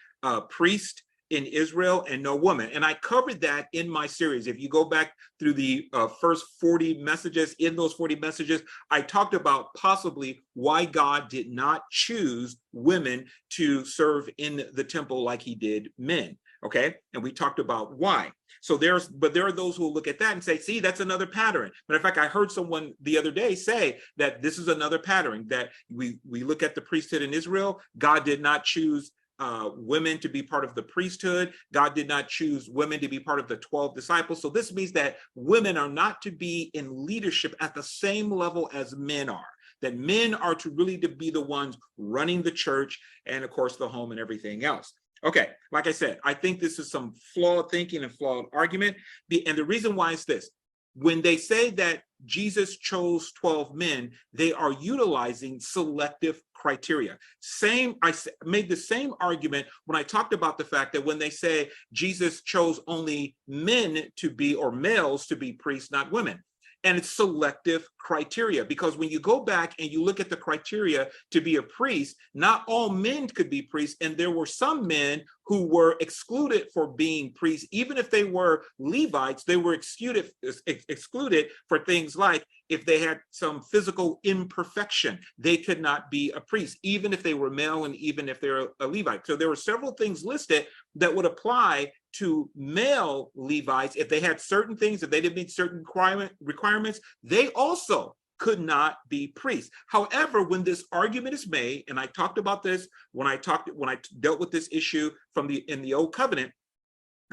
priests in Israel and no woman. And I covered that in my series. If you go back through the first 40 messages, in those 40 messages, I talked about possibly why God did not choose women to serve in the temple like he did men. Okay, and we talked about why. So there are those who will look at that and say, see, that's another pattern. Matter of fact, I heard someone the other day say that this is another pattern, that we look at the priesthood in Israel. God did not choose women to be part of the priesthood. God did not choose women to be part of the 12 disciples. So this means that women are not to be in leadership at the same level as men are. That men are to really to be the ones running the church and, of course, the home and everything else. Okay, like I said, I think this is some flawed thinking and flawed argument. And the reason why is this. When they say that Jesus chose 12 men, they are utilizing selective criteria. I made the same argument when I talked about the fact that when they say Jesus chose only men to be, or males to be priests, not women. And it's selective criteria, because when you go back and you look at the criteria to be a priest, not all men could be priests. And there were some men who were excluded for being priests. Even if they were Levites, they were excluded for things like if they had some physical imperfection, they could not be a priest, even if they were male and even if they're a Levite. So there were several things listed that would apply to male Levites. If they had certain things, if they didn't meet certain requirements, they also could not be priests. However, when this argument is made, and I talked about this when I dealt with this issue in the Old Covenant,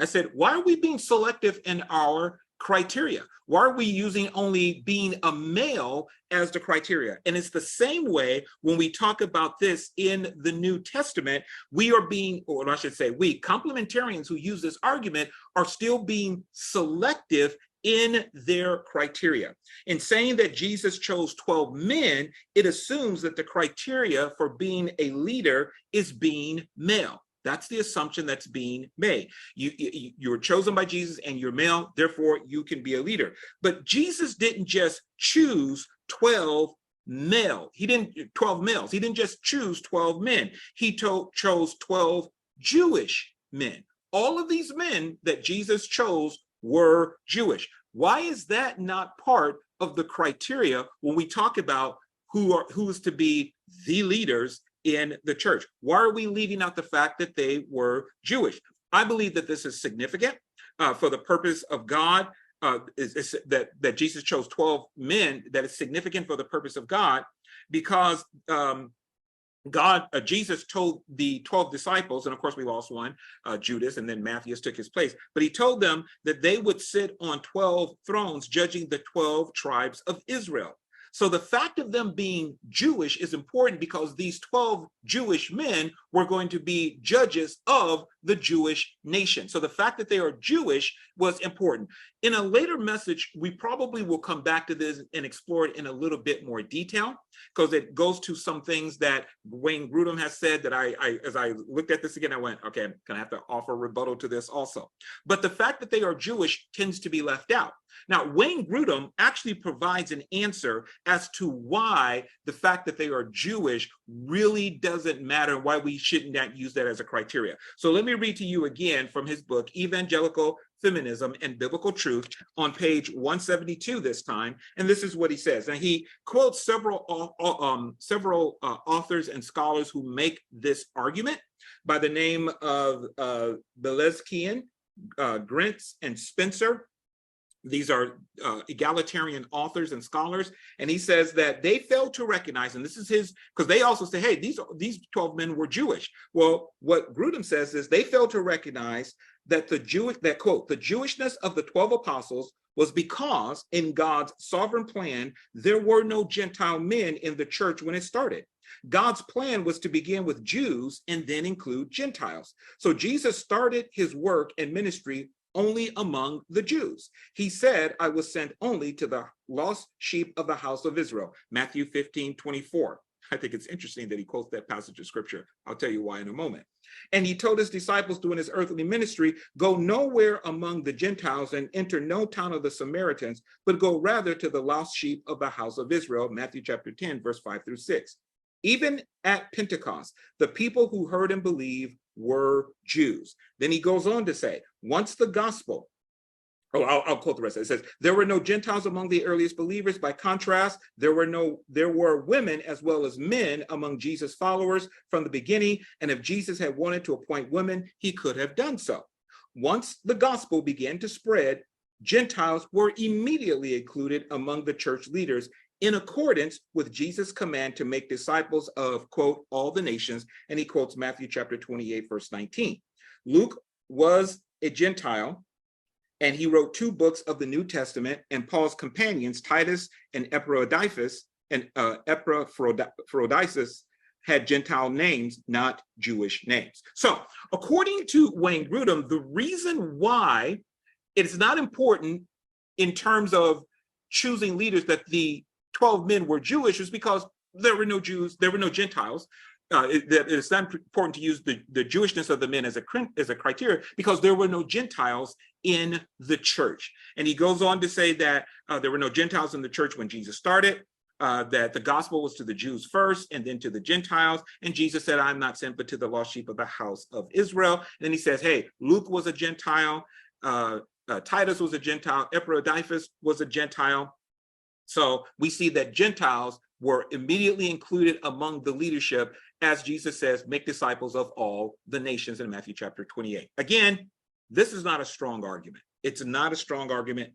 I said, why are we being selective in our criteria? Why are we using only being a male as the criteria? And it's the same way when we talk about this in the New Testament. We are being, or I should say, we complementarians who use this argument are still being selective in their criteria. In saying that Jesus chose 12 men, it assumes that the criteria for being a leader is being male. That's the assumption that's being made. You're chosen by Jesus and you're male, therefore you can be a leader. But Jesus didn't just choose 12 males. He didn't just choose 12 men. He chose 12 Jewish men. All of these men that Jesus chose were Jewish. Why is that not part of the criteria when we talk about who is to be the leaders in the church? Why are we leaving out the fact that they were Jewish? I believe that this is significant for the purpose of God, that Jesus chose 12 men, that is significant for the purpose of God, because Jesus told the 12 disciples, and of course we lost one, Judas, and then Matthias took his place, but he told them that they would sit on 12 thrones judging the 12 tribes of Israel. So the fact of them being Jewish is important because these 12 Jewish men were going to be judges of the Jewish nation. So the fact that they are Jewish was important. In a later message, we probably will come back to this and explore it in a little bit more detail, because it goes to some things that Wayne Grudem has said that as I looked at this again, I went, okay, I'm gonna have to offer rebuttal to this also. But the fact that they are Jewish tends to be left out. Now, Wayne Grudem actually provides an answer as to why the fact that they are Jewish really doesn't matter, why we shouldn't not use that as a criteria. So let me read to you again from his book, Evangelical Feminism and Biblical Truth, on page 172 this time. And this is what he says. And he quotes several authors and scholars who make this argument by the name of Belezkian, Grintz, and Spencer. These are egalitarian authors and scholars. And he says that they failed to recognize, and this is his, because they also say, hey, these 12 men were Jewish. Well, what Grudem says is they failed to recognize that quote, the Jewishness of the 12 apostles was because in God's sovereign plan, there were no Gentile men in the church when it started. God's plan was to begin with Jews and then include Gentiles. So Jesus started his work and ministry only among the Jews. He said, I was sent only to the lost sheep of the house of Israel, Matthew 15:24. I think it's interesting that he quotes that passage of scripture. I'll tell you why in a moment. And he told his disciples during his earthly ministry, go nowhere among the Gentiles and enter no town of the Samaritans, but go rather to the lost sheep of the house of Israel, Matthew chapter 10, verse 5 through 6. Even at Pentecost, the people who heard and believed were Jews. Then he goes on to say, once the gospel, I'll quote the rest. It says, there were no Gentiles among the earliest believers. By contrast, there were women as well as men among Jesus' followers from the beginning. And if Jesus had wanted to appoint women, he could have done so. Once the gospel began to spread, Gentiles were immediately included among the church leaders in accordance with Jesus' command to make disciples of, quote, all the nations. And he quotes Matthew chapter 28, verse 19. Luke was a Gentile, and he wrote 2 books of the New Testament, and Paul's companions, Titus and Epaphroditus, had Gentile names, not Jewish names. So according to Wayne Grudem, the reason why it's not important in terms of choosing leaders that the 12 men were Jewish is because there were no Jews, there were no Gentiles. It's not important to use the Jewishness of the men as a criteria because there were no Gentiles in the church. And he goes on to say that there were no Gentiles in the church when Jesus started, that the gospel was to the Jews first and then to the Gentiles. And Jesus said, I'm not sent but to the lost sheep of the house of Israel. And then he says, hey, Luke was a Gentile, Titus was a Gentile, Epaphroditus was a Gentile. So we see that Gentiles were immediately included among the leadership, as Jesus says, make disciples of all the nations in Matthew chapter 28. Again, this is not a strong argument. It's not a strong argument,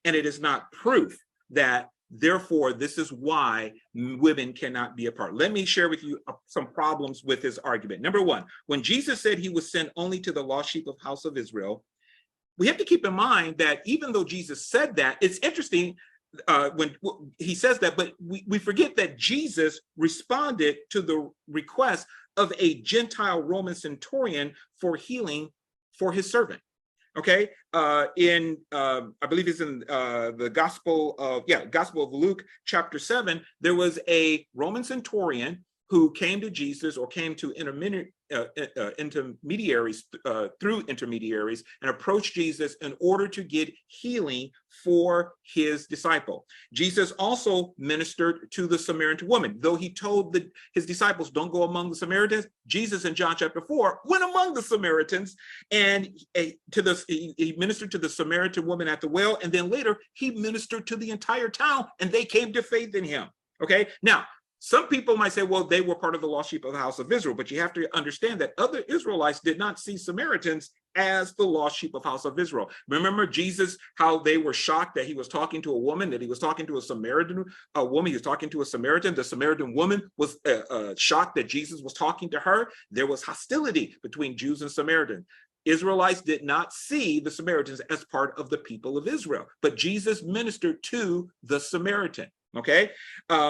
and it is not proof that, therefore, this is why women cannot be a part. Let me share with you some problems with his argument. Number one, when Jesus said he was sent only to the lost sheep of house of Israel, we have to keep in mind that even though Jesus said that, it's interesting when he says that, but we forget that Jesus responded to the request of a Gentile Roman centurion for healing for his servant. Okay, I believe it's in the Gospel of Luke, chapter 7. There was a Roman centurion who came to Jesus, or came to intermediaries through intermediaries, and approached Jesus in order to get healing for his disciple. Jesus also ministered to the Samaritan woman. Though he told his disciples, don't go among the Samaritans, Jesus in John chapter 4 went among the Samaritans, and he ministered to the Samaritan woman at the well, and then later he ministered to the entire town, and they came to faith in him. Okay, now, some people might say, well, they were part of the lost sheep of the house of Israel, but you have to understand that other Israelites did not see Samaritans as the lost sheep of house of Israel. Remember Jesus, how they were shocked that he was talking to a woman, that he was talking to a Samaritan woman, he was talking to a Samaritan. The Samaritan woman was shocked that Jesus was talking to her. There was hostility between Jews and Samaritans. Israelites did not see the Samaritans as part of the people of Israel, but Jesus ministered to the Samaritan. Okay,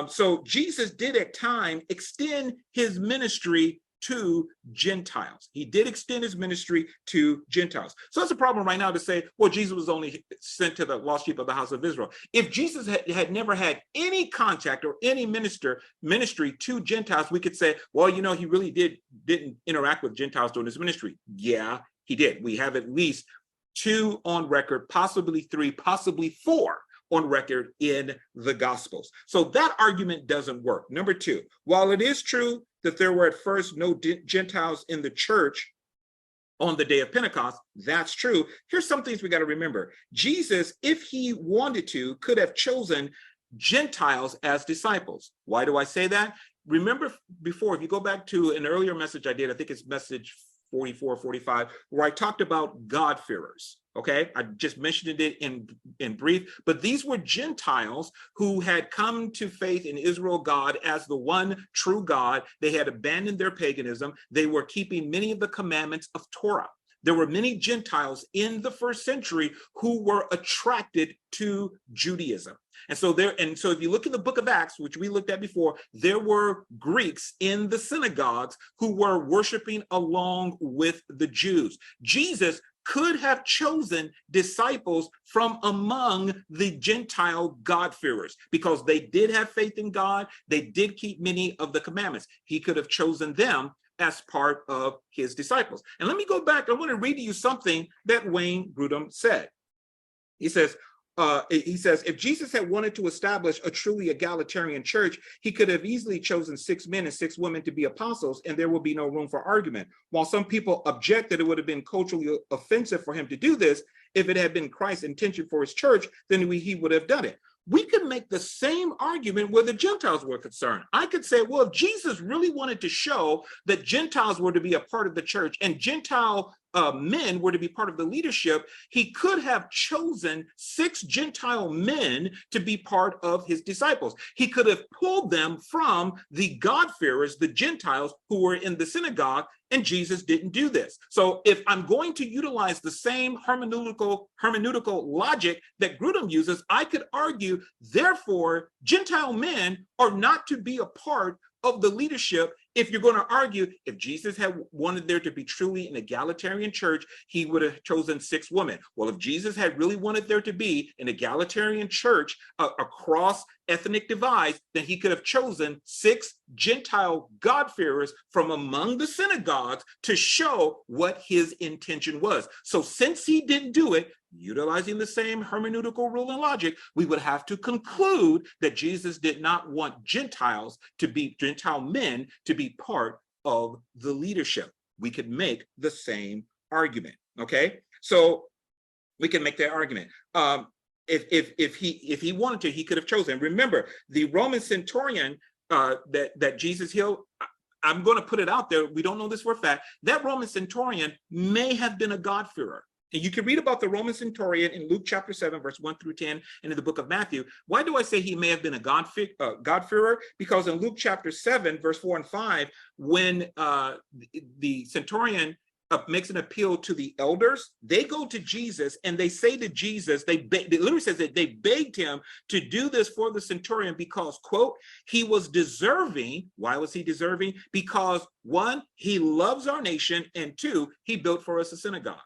so Jesus did at times extend his ministry to Gentiles. He did extend his ministry to Gentiles. So that's a problem right now to say, well, Jesus was only sent to the lost sheep of the house of Israel. If Jesus had never had any contact or any ministry to Gentiles, we could say, well, you know, he really didn't interact with Gentiles during his ministry. Yeah, he did. We have at least 2 on record, possibly 3, possibly 4 on record in the Gospels. So that argument doesn't work. Number 2, while it is true that there were at first no Gentiles in the church on the day of Pentecost, that's true. Here's some things we got to remember. Jesus, if he wanted to, could have chosen Gentiles as disciples. Why do I say that? Remember before, if you go back to an earlier message I did, I think it's message 44, 45, where I talked about God-fearers. Okay, I just mentioned it in brief, but these were Gentiles who had come to faith in Israel God as the one true God. They had abandoned their paganism. They were keeping many of the commandments of Torah. There were many Gentiles in the first century who were attracted to Judaism. And so if you look in the book of Acts, which we looked at before, there were Greeks in the synagogues who were worshiping along with the Jews. Jesus could have chosen disciples from among the Gentile God-fearers because they did have faith in God. They did keep many of the commandments. He could have chosen them as part of his disciples. And let me go back. I want to read to you something that Wayne Grudem said. He says, if Jesus had wanted to establish a truly egalitarian church, he could have easily chosen 6 men and 6 women to be apostles, and there would be no room for argument. While some people object that it would have been culturally offensive for him to do this, if it had been Christ's intention for his church, then he would have done it. We could make the same argument where the Gentiles were concerned. I could say, well, if Jesus really wanted to show that Gentiles were to be a part of the church and Gentile men were to be part of the leadership, he could have chosen 6 Gentile men to be part of his disciples. He could have pulled them from the God-fearers, the Gentiles who were in the synagogue, and Jesus didn't do this. So if I'm going to utilize the same hermeneutical logic that Grudem uses, I could argue, therefore, Gentile men are not to be a part of the leadership. If you're going to argue, if Jesus had wanted there to be truly an egalitarian church, he would have chosen 6 women. Well, if Jesus had really wanted there to be an egalitarian church across ethnic divides, then he could have chosen 6 Gentile God-fearers from among the synagogues to show what his intention was. So since he didn't do it, utilizing the same hermeneutical rule and logic, we would have to conclude that Jesus did not want Gentile men to be part of the leadership. We could make the same argument. Okay, so we can make that argument. If he wanted to, he could have chosen. Remember, the Roman centurion that Jesus healed, I'm going to put it out there. We don't know this for a fact. That Roman centurion may have been a God-fearer. And you can read about the Roman centurion in Luke chapter 7, verse 1 through 10, and in the book of Matthew. Why do I say he may have been a God-fearer? Because in Luke chapter 7, verse 4 and 5, when the centurion makes an appeal to the elders, they go to Jesus and they say to Jesus, it literally says that they begged him to do this for the centurion because, quote, he was deserving. Why was he deserving? Because 1, he loves our nation, and 2, he built for us a synagogue.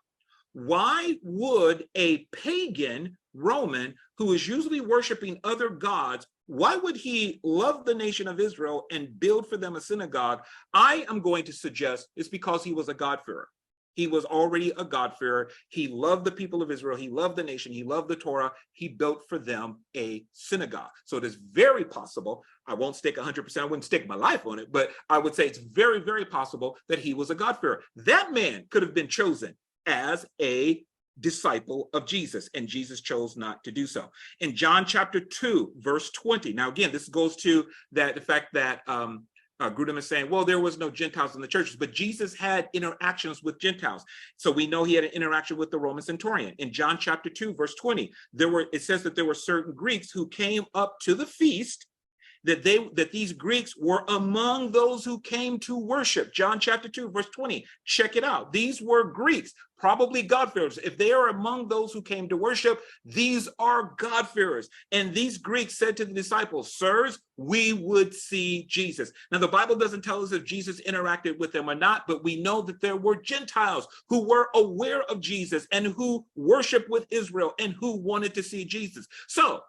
Why would a pagan Roman who is usually worshiping other gods, why would he love the nation of Israel and build for them a synagogue? I am going to suggest it's because he was a God-fearer. He was already a God-fearer. He loved the people of Israel. He loved the nation. He loved the Torah. He built for them a synagogue. So it is very possible, I won't stick 100%, I wouldn't stick my life on it, but I would say it's very, very possible that he was a God-fearer. That man could have been chosen as a disciple of Jesus, and Jesus chose not to do so. In John chapter 2, verse 20, now again, this goes to the fact that Grudem is saying, well, there was no Gentiles in the churches, but Jesus had interactions with Gentiles. So we know he had an interaction with the Roman centurion. In John chapter 2, verse 20, it says that there were certain Greeks who came up to the feast, that these Greeks were among those who came to worship. John chapter 2, verse 20. Check it out. These were Greeks, probably God-fearers. If they are among those who came to worship, these are God-fearers. And these Greeks said to the disciples, sirs, we would see Jesus. Now, the Bible doesn't tell us if Jesus interacted with them or not, but we know that there were Gentiles who were aware of Jesus and who worshiped with Israel and who wanted to see Jesus. So,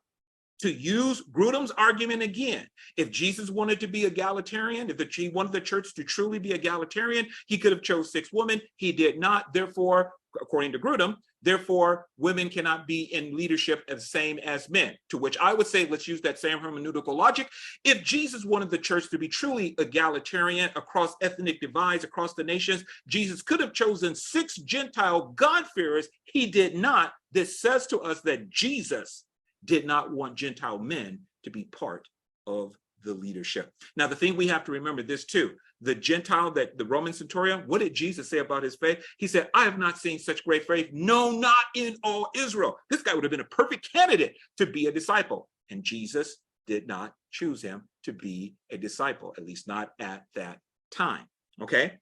to use Grudem's argument again, if Jesus wanted to be egalitarian, if he wanted the church to truly be egalitarian, he could have chose 6 women. He did not. Therefore, according to Grudem, therefore, women cannot be in leadership as same as men. To which I would say, let's use that same hermeneutical logic. If Jesus wanted the church to be truly egalitarian across ethnic divides, across the nations, Jesus could have chosen 6 Gentile God-fearers. He did not. This says to us that Jesus did not want Gentile men to be part of the leadership. Now, the thing we have to remember this too, the Gentile, that the Roman centurion, what did Jesus say about his faith? He said, I have not seen such great faith, no, not in all Israel. This guy would have been a perfect candidate to be a disciple. And Jesus did not choose him to be a disciple, at least not at that time. Okay.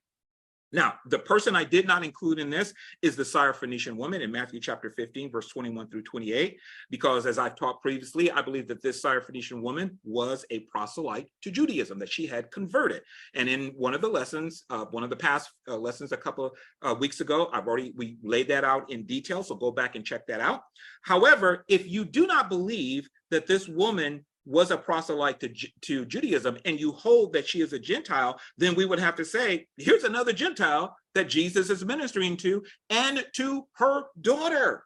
Now, the person I did not include in this is the Syrophoenician woman in Matthew chapter 15, verse 21 through 28, because as I've taught previously, I believe that this Syrophoenician woman was a proselyte to Judaism, that she had converted. And in one of the lessons, one of the past lessons a couple of weeks ago, we laid that out in detail, so go back and check that out. However, if you do not believe that this woman was a proselyte to Judaism, and you hold that she is a Gentile, then we would have to say, here's another Gentile that Jesus is ministering to, and to her daughter,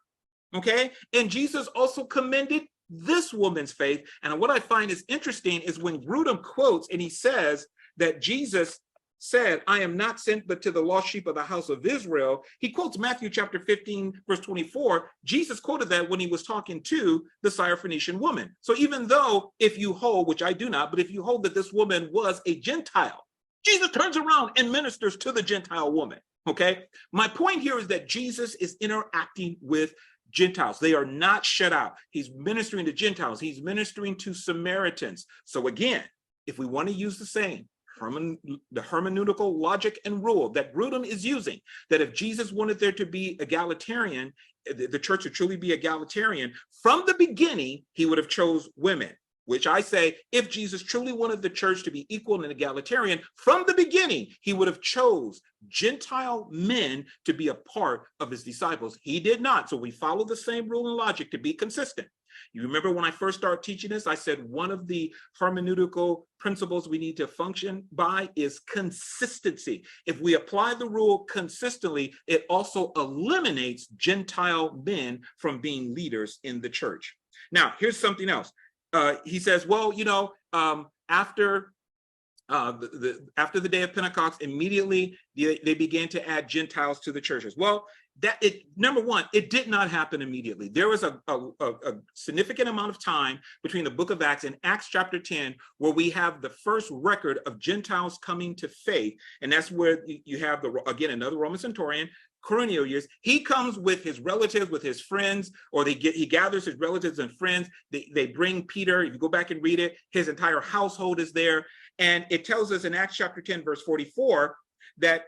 okay? And Jesus also commended this woman's faith. And what I find is interesting is when Grudem quotes, and he says that Jesus said, I am not sent but to the lost sheep of the house of Israel. He quotes Matthew chapter 15, verse 24. Jesus quoted that when he was talking to the Syrophoenician woman. So even though if you hold, which I do not, but if you hold that this woman was a Gentile, Jesus turns around and ministers to the Gentile woman, okay? My point here is that Jesus is interacting with Gentiles. They are not shut out. He's ministering to Gentiles. He's ministering to Samaritans. So again, if we want to use the same, the hermeneutical logic and rule that Grudem is using, that if Jesus wanted there to be egalitarian, the church to truly be egalitarian, from the beginning, he would have chose women, which I say, if Jesus truly wanted the church to be equal and egalitarian, from the beginning, he would have chose Gentile men to be a part of his disciples. He did not. So we follow the same rule and logic to be consistent. You remember when I first started teaching this, I said one of the hermeneutical principles we need to function by is consistency. If we apply the rule consistently, it also eliminates Gentile men from being leaders in the church. Now, here's something else. He says, well, you know, after the day of Pentecost, immediately they began to add Gentiles to the churches. Well, number one, it did not happen immediately. There was a significant amount of time between the book of Acts and Acts chapter 10, where we have the first record of Gentiles coming to faith. And that's where you have, again, another Roman centurion, Cornelius. He comes with his relatives, with his friends, or he gathers his relatives and friends. They bring Peter. If you go back and read it, his entire household is there. And it tells us in Acts chapter 10, verse 44, that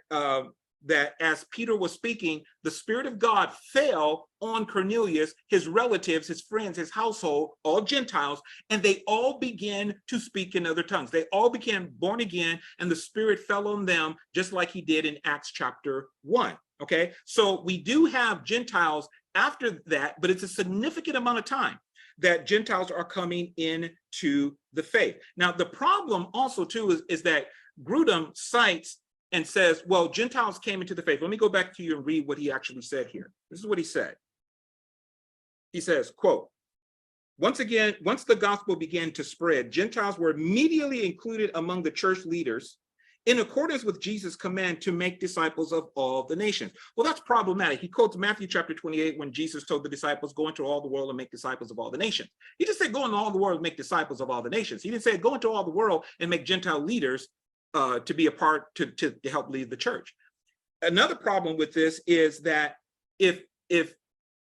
as Peter was speaking, the Spirit of God fell on Cornelius, his relatives, his friends, his household, all Gentiles, and they all began to speak in other tongues. They all became born again, and the Spirit fell on them, just like he did in Acts chapter 1. Okay, so we do have Gentiles after that, but it's a significant amount of time that Gentiles are coming into the faith. Now, the problem also, too, is that Grudem cites and says, well, Gentiles came into the faith. Let me go back to you and read what he actually said here. This is what he said. He says, quote, once again, once the gospel began to spread, Gentiles were immediately included among the church leaders in accordance with Jesus' command to make disciples of all the nations. Well, that's problematic. He quotes Matthew chapter 28 when Jesus told the disciples, go into all the world and make disciples of all the nations. He just said, go into all the world and make disciples of all the nations. He didn't say, go into all the world and make Gentile leaders to be a part, to help lead the church. Another problem with this is that if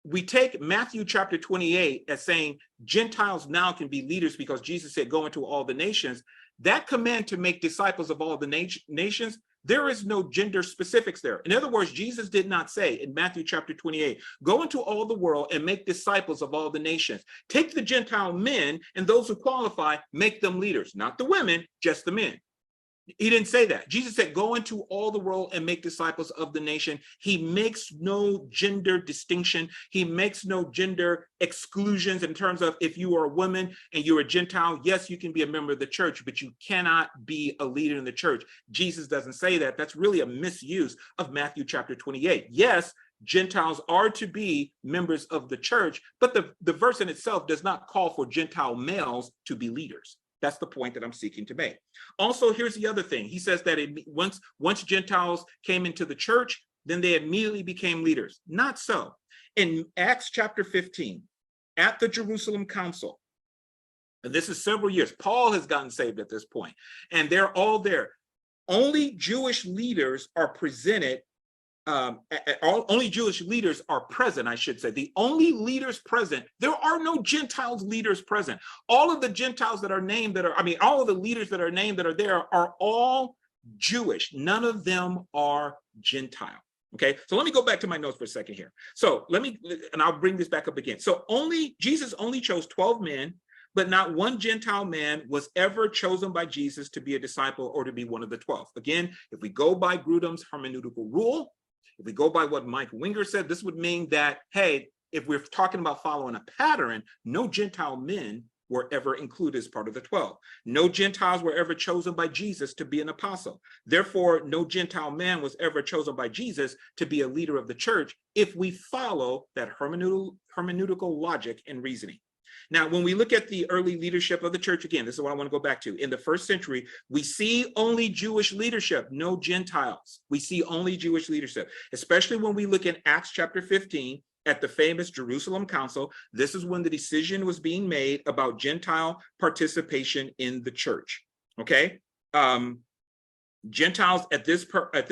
we take Matthew chapter 28 as saying Gentiles now can be leaders because Jesus said, go into all the nations, that command to make disciples of all the nations, there is no gender specifics there. In other words, Jesus did not say in Matthew chapter 28, go into all the world and make disciples of all the nations. Take the Gentile men and those who qualify, make them leaders, not the women, just the men. He didn't say that. Jesus said, go into all the world and make disciples of the nation. He makes no gender distinction. He makes no gender exclusions in terms of if you are a woman and you're a Gentile, yes, you can be a member of the church, but you cannot be a leader in the church. Jesus doesn't say that. That's really a misuse of Matthew chapter 28. Yes, Gentiles are to be members of the church, but the verse in itself does not call for Gentile males to be leaders. That's the point that I'm seeking to make. Also, here's the other thing. He says that once Gentiles came into the church, then they immediately became leaders. Not so. In Acts chapter 15, at the Jerusalem Council, and this is several years, Paul has gotten saved at this point, and they're all there. Only Jewish leaders are presented. Only Jewish leaders are present, I should say. The only leaders present, there are no Gentiles leaders present. All of the Gentiles that are named all of the leaders that are named that are there are all Jewish. None of them are Gentile. Okay, so let me go back to my notes for a second here. So and I'll bring this back up again. So Jesus only chose 12 men, but not one Gentile man was ever chosen by Jesus to be a disciple or to be one of the 12. Again, if we go by Grudem's hermeneutical rule, if we go by what Mike Winger said, this would mean that, hey, if we're talking about following a pattern, no Gentile men were ever included as part of the 12. No Gentiles were ever chosen by Jesus to be an apostle. Therefore, no Gentile man was ever chosen by Jesus to be a leader of the church if we follow that hermeneutical logic and reasoning. Now, when we look at the early leadership of the church, again, this is what I want to go back to. In the first century, we see only Jewish leadership, no Gentiles. We see only Jewish leadership, especially when we look in Acts chapter 15, at the famous Jerusalem Council. This is when the decision was being made about Gentile participation in the church. Okay, Gentiles at this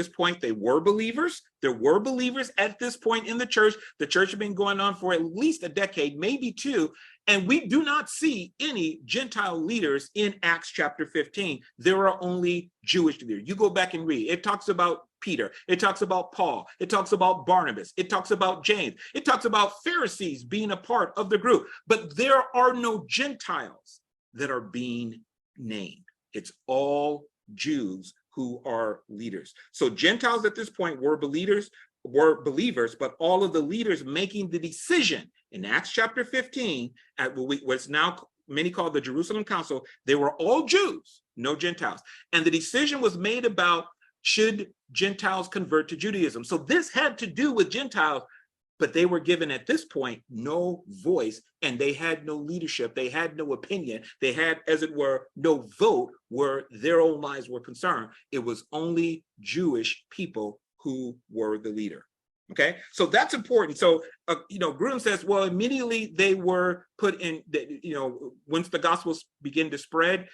point, they were believers. There were believers at this point in the church. The church had been going on for at least a decade, maybe two, and we do not see any Gentile leaders in Acts chapter 15. There are only Jewish leaders. You go back and read. It talks about Peter. It talks about Paul. It talks about Barnabas. It talks about James. It talks about Pharisees being a part of the group. But there are no Gentiles that are being named. It's all Jews who are leaders. So Gentiles at this point were believers, but all of the leaders making the decision in Acts chapter 15 at what's now many call the Jerusalem Council, they were all Jews, no Gentiles. And the decision was made about should Gentiles convert to Judaism. So this had to do with Gentiles, but they were given at this point no voice, and they had no leadership. They had no opinion. They had, as it were, no vote where their own lives were concerned. It was only Jewish people who were the leader. Okay, so that's important. So, Grudem says, well, immediately they were put in, once the gospels begin to spread,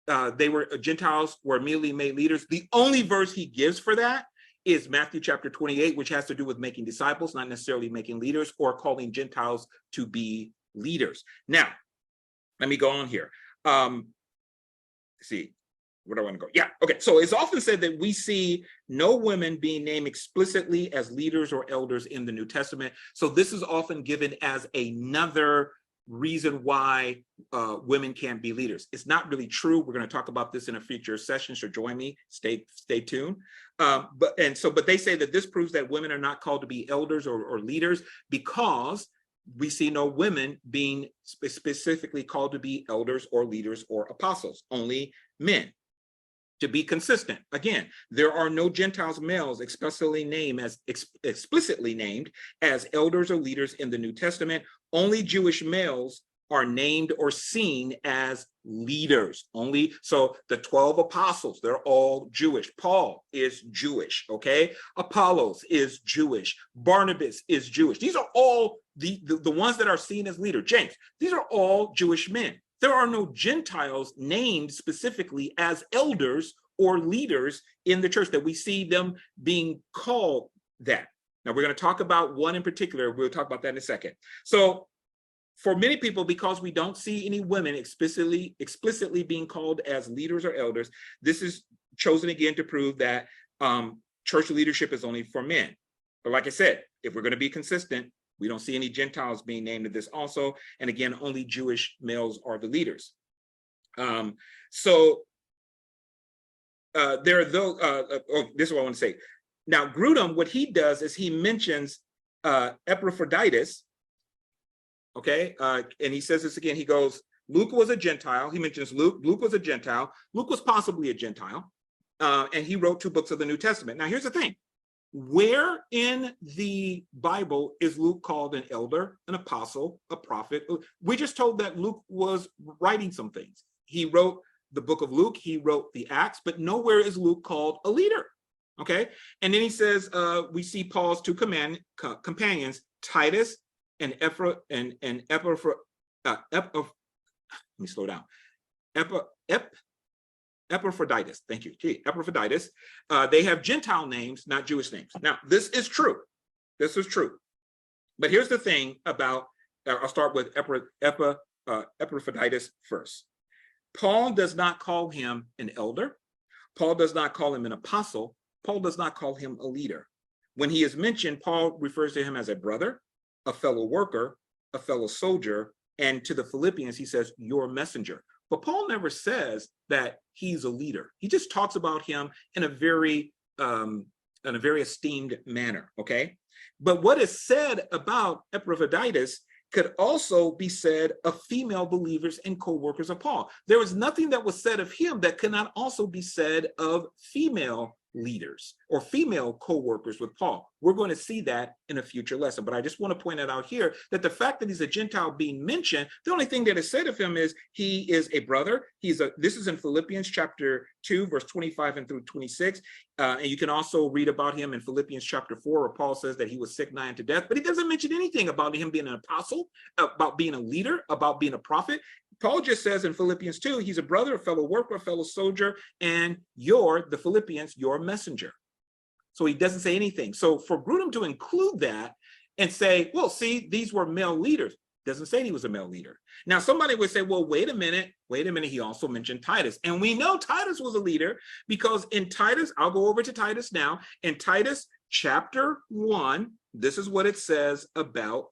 Gentiles were immediately made leaders. The only verse he gives for that is Matthew chapter 28, which has to do with making disciples, not necessarily making leaders or calling Gentiles to be leaders. Now, let me go on here. See, where do I want to go? Yeah, okay. So it's often said that we see no women being named explicitly as leaders or elders in the New Testament. So this is often given as another reason why women can't be leaders. It's not really true. We're going to talk about this in a future session, so join me, stay tuned. But they say that this proves that women are not called to be elders or leaders because we see no women being specifically called to be elders or leaders or apostles, only men. To be consistent, again, there are no Gentiles males explicitly named as elders or leaders in the New Testament. Only Jewish males are named or seen as leaders. Only, so the 12 apostles, they're all Jewish. Paul is Jewish, okay? Apollos is Jewish. Barnabas is Jewish. These are all the ones that are seen as leaders. James, these are all Jewish men. There are no Gentiles named specifically as elders or leaders in the church that we see them being called that. Now we're going to talk about one in particular. We'll talk about that in a second. So for many people, because we don't see any women explicitly being called as leaders or elders, this is chosen again to prove that church leadership is only for men. But like I said, if we're going to be consistent, we don't see any Gentiles being named in this also. And again, only Jewish males are the leaders. There are those, this is what I want to say. Now, Grudem, what he does is he mentions Epaphroditus, okay? And he says this again, he goes, Luke was a Gentile. He mentions Luke. Luke was a Gentile. Luke was possibly a Gentile. And he wrote 2 books of the New Testament. Now, here's the thing. Where in the Bible is Luke called an elder, an apostle, a prophet? We just told that Luke was writing some things. He wrote the book of Luke, he wrote the Acts, but nowhere is Luke called a leader, okay? And then he says, we see Paul's 2 companions, Titus and Epaphroditus, thank you, Epaphroditus. They have Gentile names, not Jewish names. Now, this is true. This is true. But here's the thing about, I'll start with Epaphroditus first. Paul does not call him an elder. Paul does not call him an apostle. Paul does not call him a leader. When he is mentioned, Paul refers to him as a brother, a fellow worker, a fellow soldier, and to the Philippians, he says, your messenger. But Paul never says that he's a leader. He just talks about him in a very esteemed manner, okay? But what is said about Epaphroditus could also be said of female believers and co-workers of Paul. There was nothing that was said of him that could not also be said of female leaders or female co-workers with Paul. We're going to see that in a future lesson, but I just want to point it out here that the fact that he's a Gentile being mentioned, the only thing that is said of him is he is a brother. This is in Philippians chapter 2, verse 25 and through 26. And you can also read about him in Philippians chapter 4, where Paul says that he was sick nigh unto death, but he doesn't mention anything about him being an apostle, about being a leader, about being a prophet. Paul just says in Philippians 2, he's a brother, a fellow worker, a fellow soldier, and the Philippians, your messenger. So he doesn't say anything. So for Grudem to include that and say, well, see, these were male leaders, doesn't say he was a male leader. Now, somebody would say, well, wait a minute, he also mentioned Titus. And we know Titus was a leader because in Titus, I'll go over to Titus now, in Titus chapter 1, this is what it says about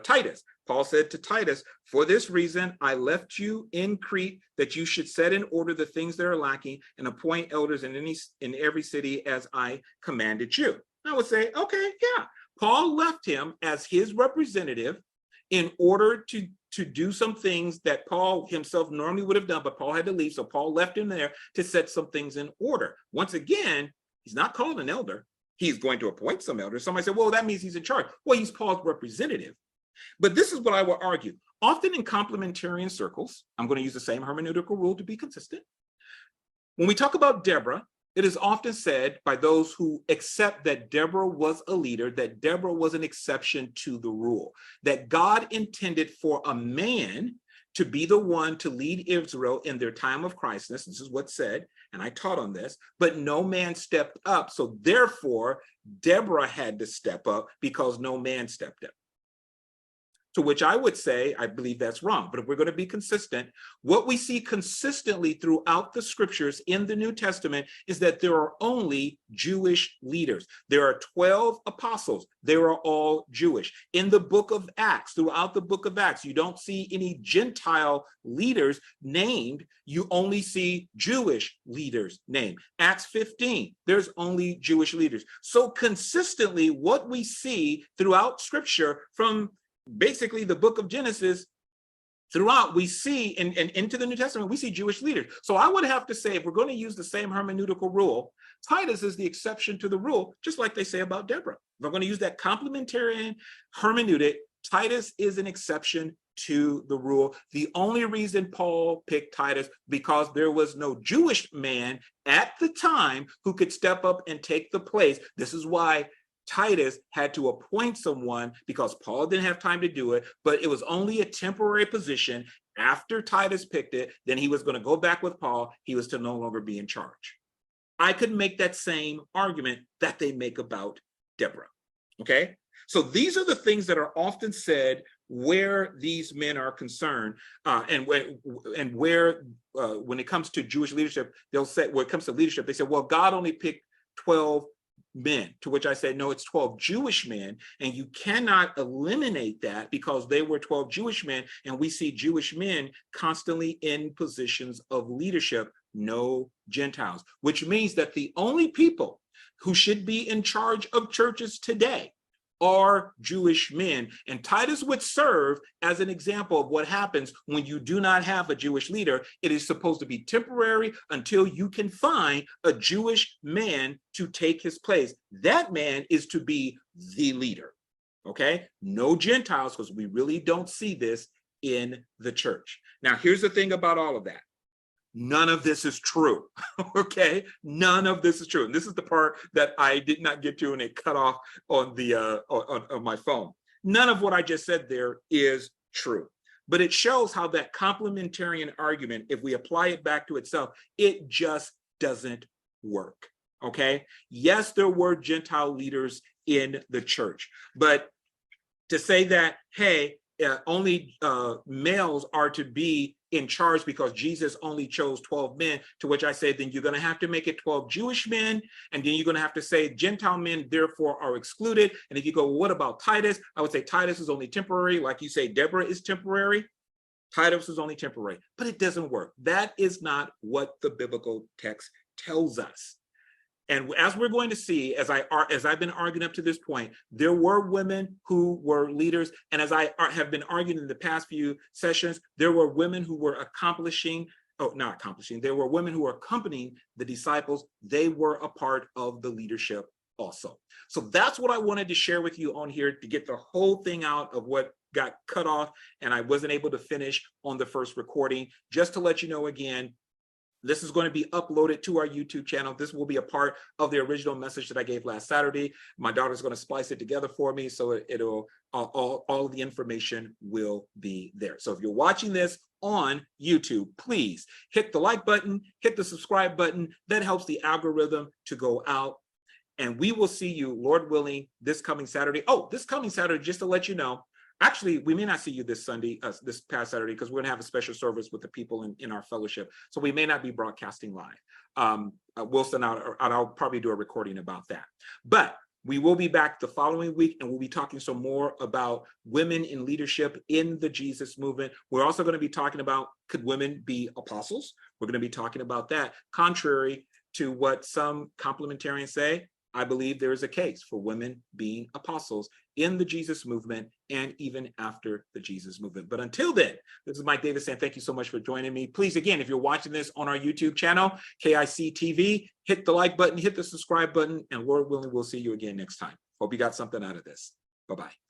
Titus. Paul said to Titus, for this reason, I left you in Crete, that you should set in order the things that are lacking and appoint elders in every city as I commanded you. I would say, okay, yeah. Paul left him as his representative in order to do some things that Paul himself normally would have done, but Paul had to leave. So Paul left him there to set some things in order. Once again, he's not called an elder. He's going to appoint some elders. Somebody said, well, that means he's in charge. Well, he's Paul's representative. But this is what I will argue. Often in complementarian circles, I'm going to use the same hermeneutical rule to be consistent. When we talk about Deborah, it is often said by those who accept that Deborah was a leader, that Deborah was an exception to the rule, that God intended for a man to be the one to lead Israel in their time of crisis. This is what's said, and I taught on this, but no man stepped up. So therefore, Deborah had to step up because no man stepped up. To which I would say, I believe that's wrong. But if we're going to be consistent, what we see consistently throughout the scriptures in the New Testament is that there are only Jewish leaders. There are 12 apostles. They are all Jewish. In the book of Acts, throughout the book of Acts, you don't see any Gentile leaders named. You only see Jewish leaders named. Acts 15, there's only Jewish leaders. So consistently, what we see throughout scripture from basically the book of Genesis throughout, we see, and into the New Testament, we see Jewish leaders. So I would have to say, if we're going to use the same hermeneutical rule, Titus is the exception to the rule, just like they say about Deborah. If I'm going to use that complementarian hermeneutic, Titus is an exception to the rule. The only reason Paul picked Titus, because there was no Jewish man at the time who could step up and take the place. This is why Titus had to appoint someone, because Paul didn't have time to do it, but it was only a temporary position. After Titus picked it, then he was going to go back with Paul. He was to no longer be in charge. I could make that same argument that they make about Deborah. Okay, so these are the things that are often said where these men are concerned, and where when it comes to Jewish leadership, they'll say, when it comes to leadership, they say, well, God only picked 12 men, to which I said, no, it's 12 Jewish men, and you cannot eliminate that because they were 12 Jewish men, and we see Jewish men constantly in positions of leadership, no Gentiles, which means that the only people who should be in charge of churches today are Jewish men. And Titus would serve as an example of what happens when you do not have a Jewish leader. It is supposed to be temporary until you can find a Jewish man to take his place. That man is to be the leader. Okay? No Gentiles, because we really don't see this in the church. Now, here's the thing about all of that. None of this is true, okay? None of this is true. And this is the part that I did not get to and it cut off on the on my phone. None of what I just said there is true. But it shows how that complementarian argument, if we apply it back to itself, it just doesn't work, okay? Yes, there were Gentile leaders in the church, but to say that, hey, only males are to be in charge because Jesus only chose 12 men, to which I say, then you're going to have to make it 12 Jewish men, and then you're going to have to say Gentile men therefore are excluded. And if you go, well, what about Titus? I would say Titus is only temporary. Like you say, Deborah is temporary. Titus is only temporary, but it doesn't work. That is not what the biblical text tells us. And as we're going to see, as I've been arguing up to this point, there were women who were leaders. And as I have been arguing in the past few sessions, there were women who were there were women who were accompanying the disciples. They were a part of the leadership also. So that's what I wanted to share with you on here, to get the whole thing out of what got cut off and I wasn't able to finish on the first recording. Just to let you know again, this is going to be uploaded to our YouTube channel. This will be a part of the original message that I gave last Saturday. My daughter's going to splice it together for me, so it'll all of the information will be there. So if you're watching this on YouTube, please hit the like button, hit the subscribe button. That helps the algorithm to go out. And we will see you, Lord willing, this coming Saturday. Oh, this coming Saturday, just to let you know, actually, we may not see you this Sunday, this past Saturday, because we're going to have a special service with the people in our fellowship. So we may not be broadcasting live. We'll send out, and I'll probably do a recording about that. But we will be back the following week, and we'll be talking some more about women in leadership in the Jesus movement. We're also going to be talking about, could women be apostles? We're going to be talking about that. Contrary to what some complementarians say, I believe there is a case for women being apostles in the Jesus movement and even after the Jesus movement. But until then, this is Mike Davis saying thank you so much for joining me. Please, again, if you're watching this on our YouTube channel, KIC TV, hit the like button, hit the subscribe button, and Lord willing, we'll see you again next time. Hope you got something out of this. Bye-bye.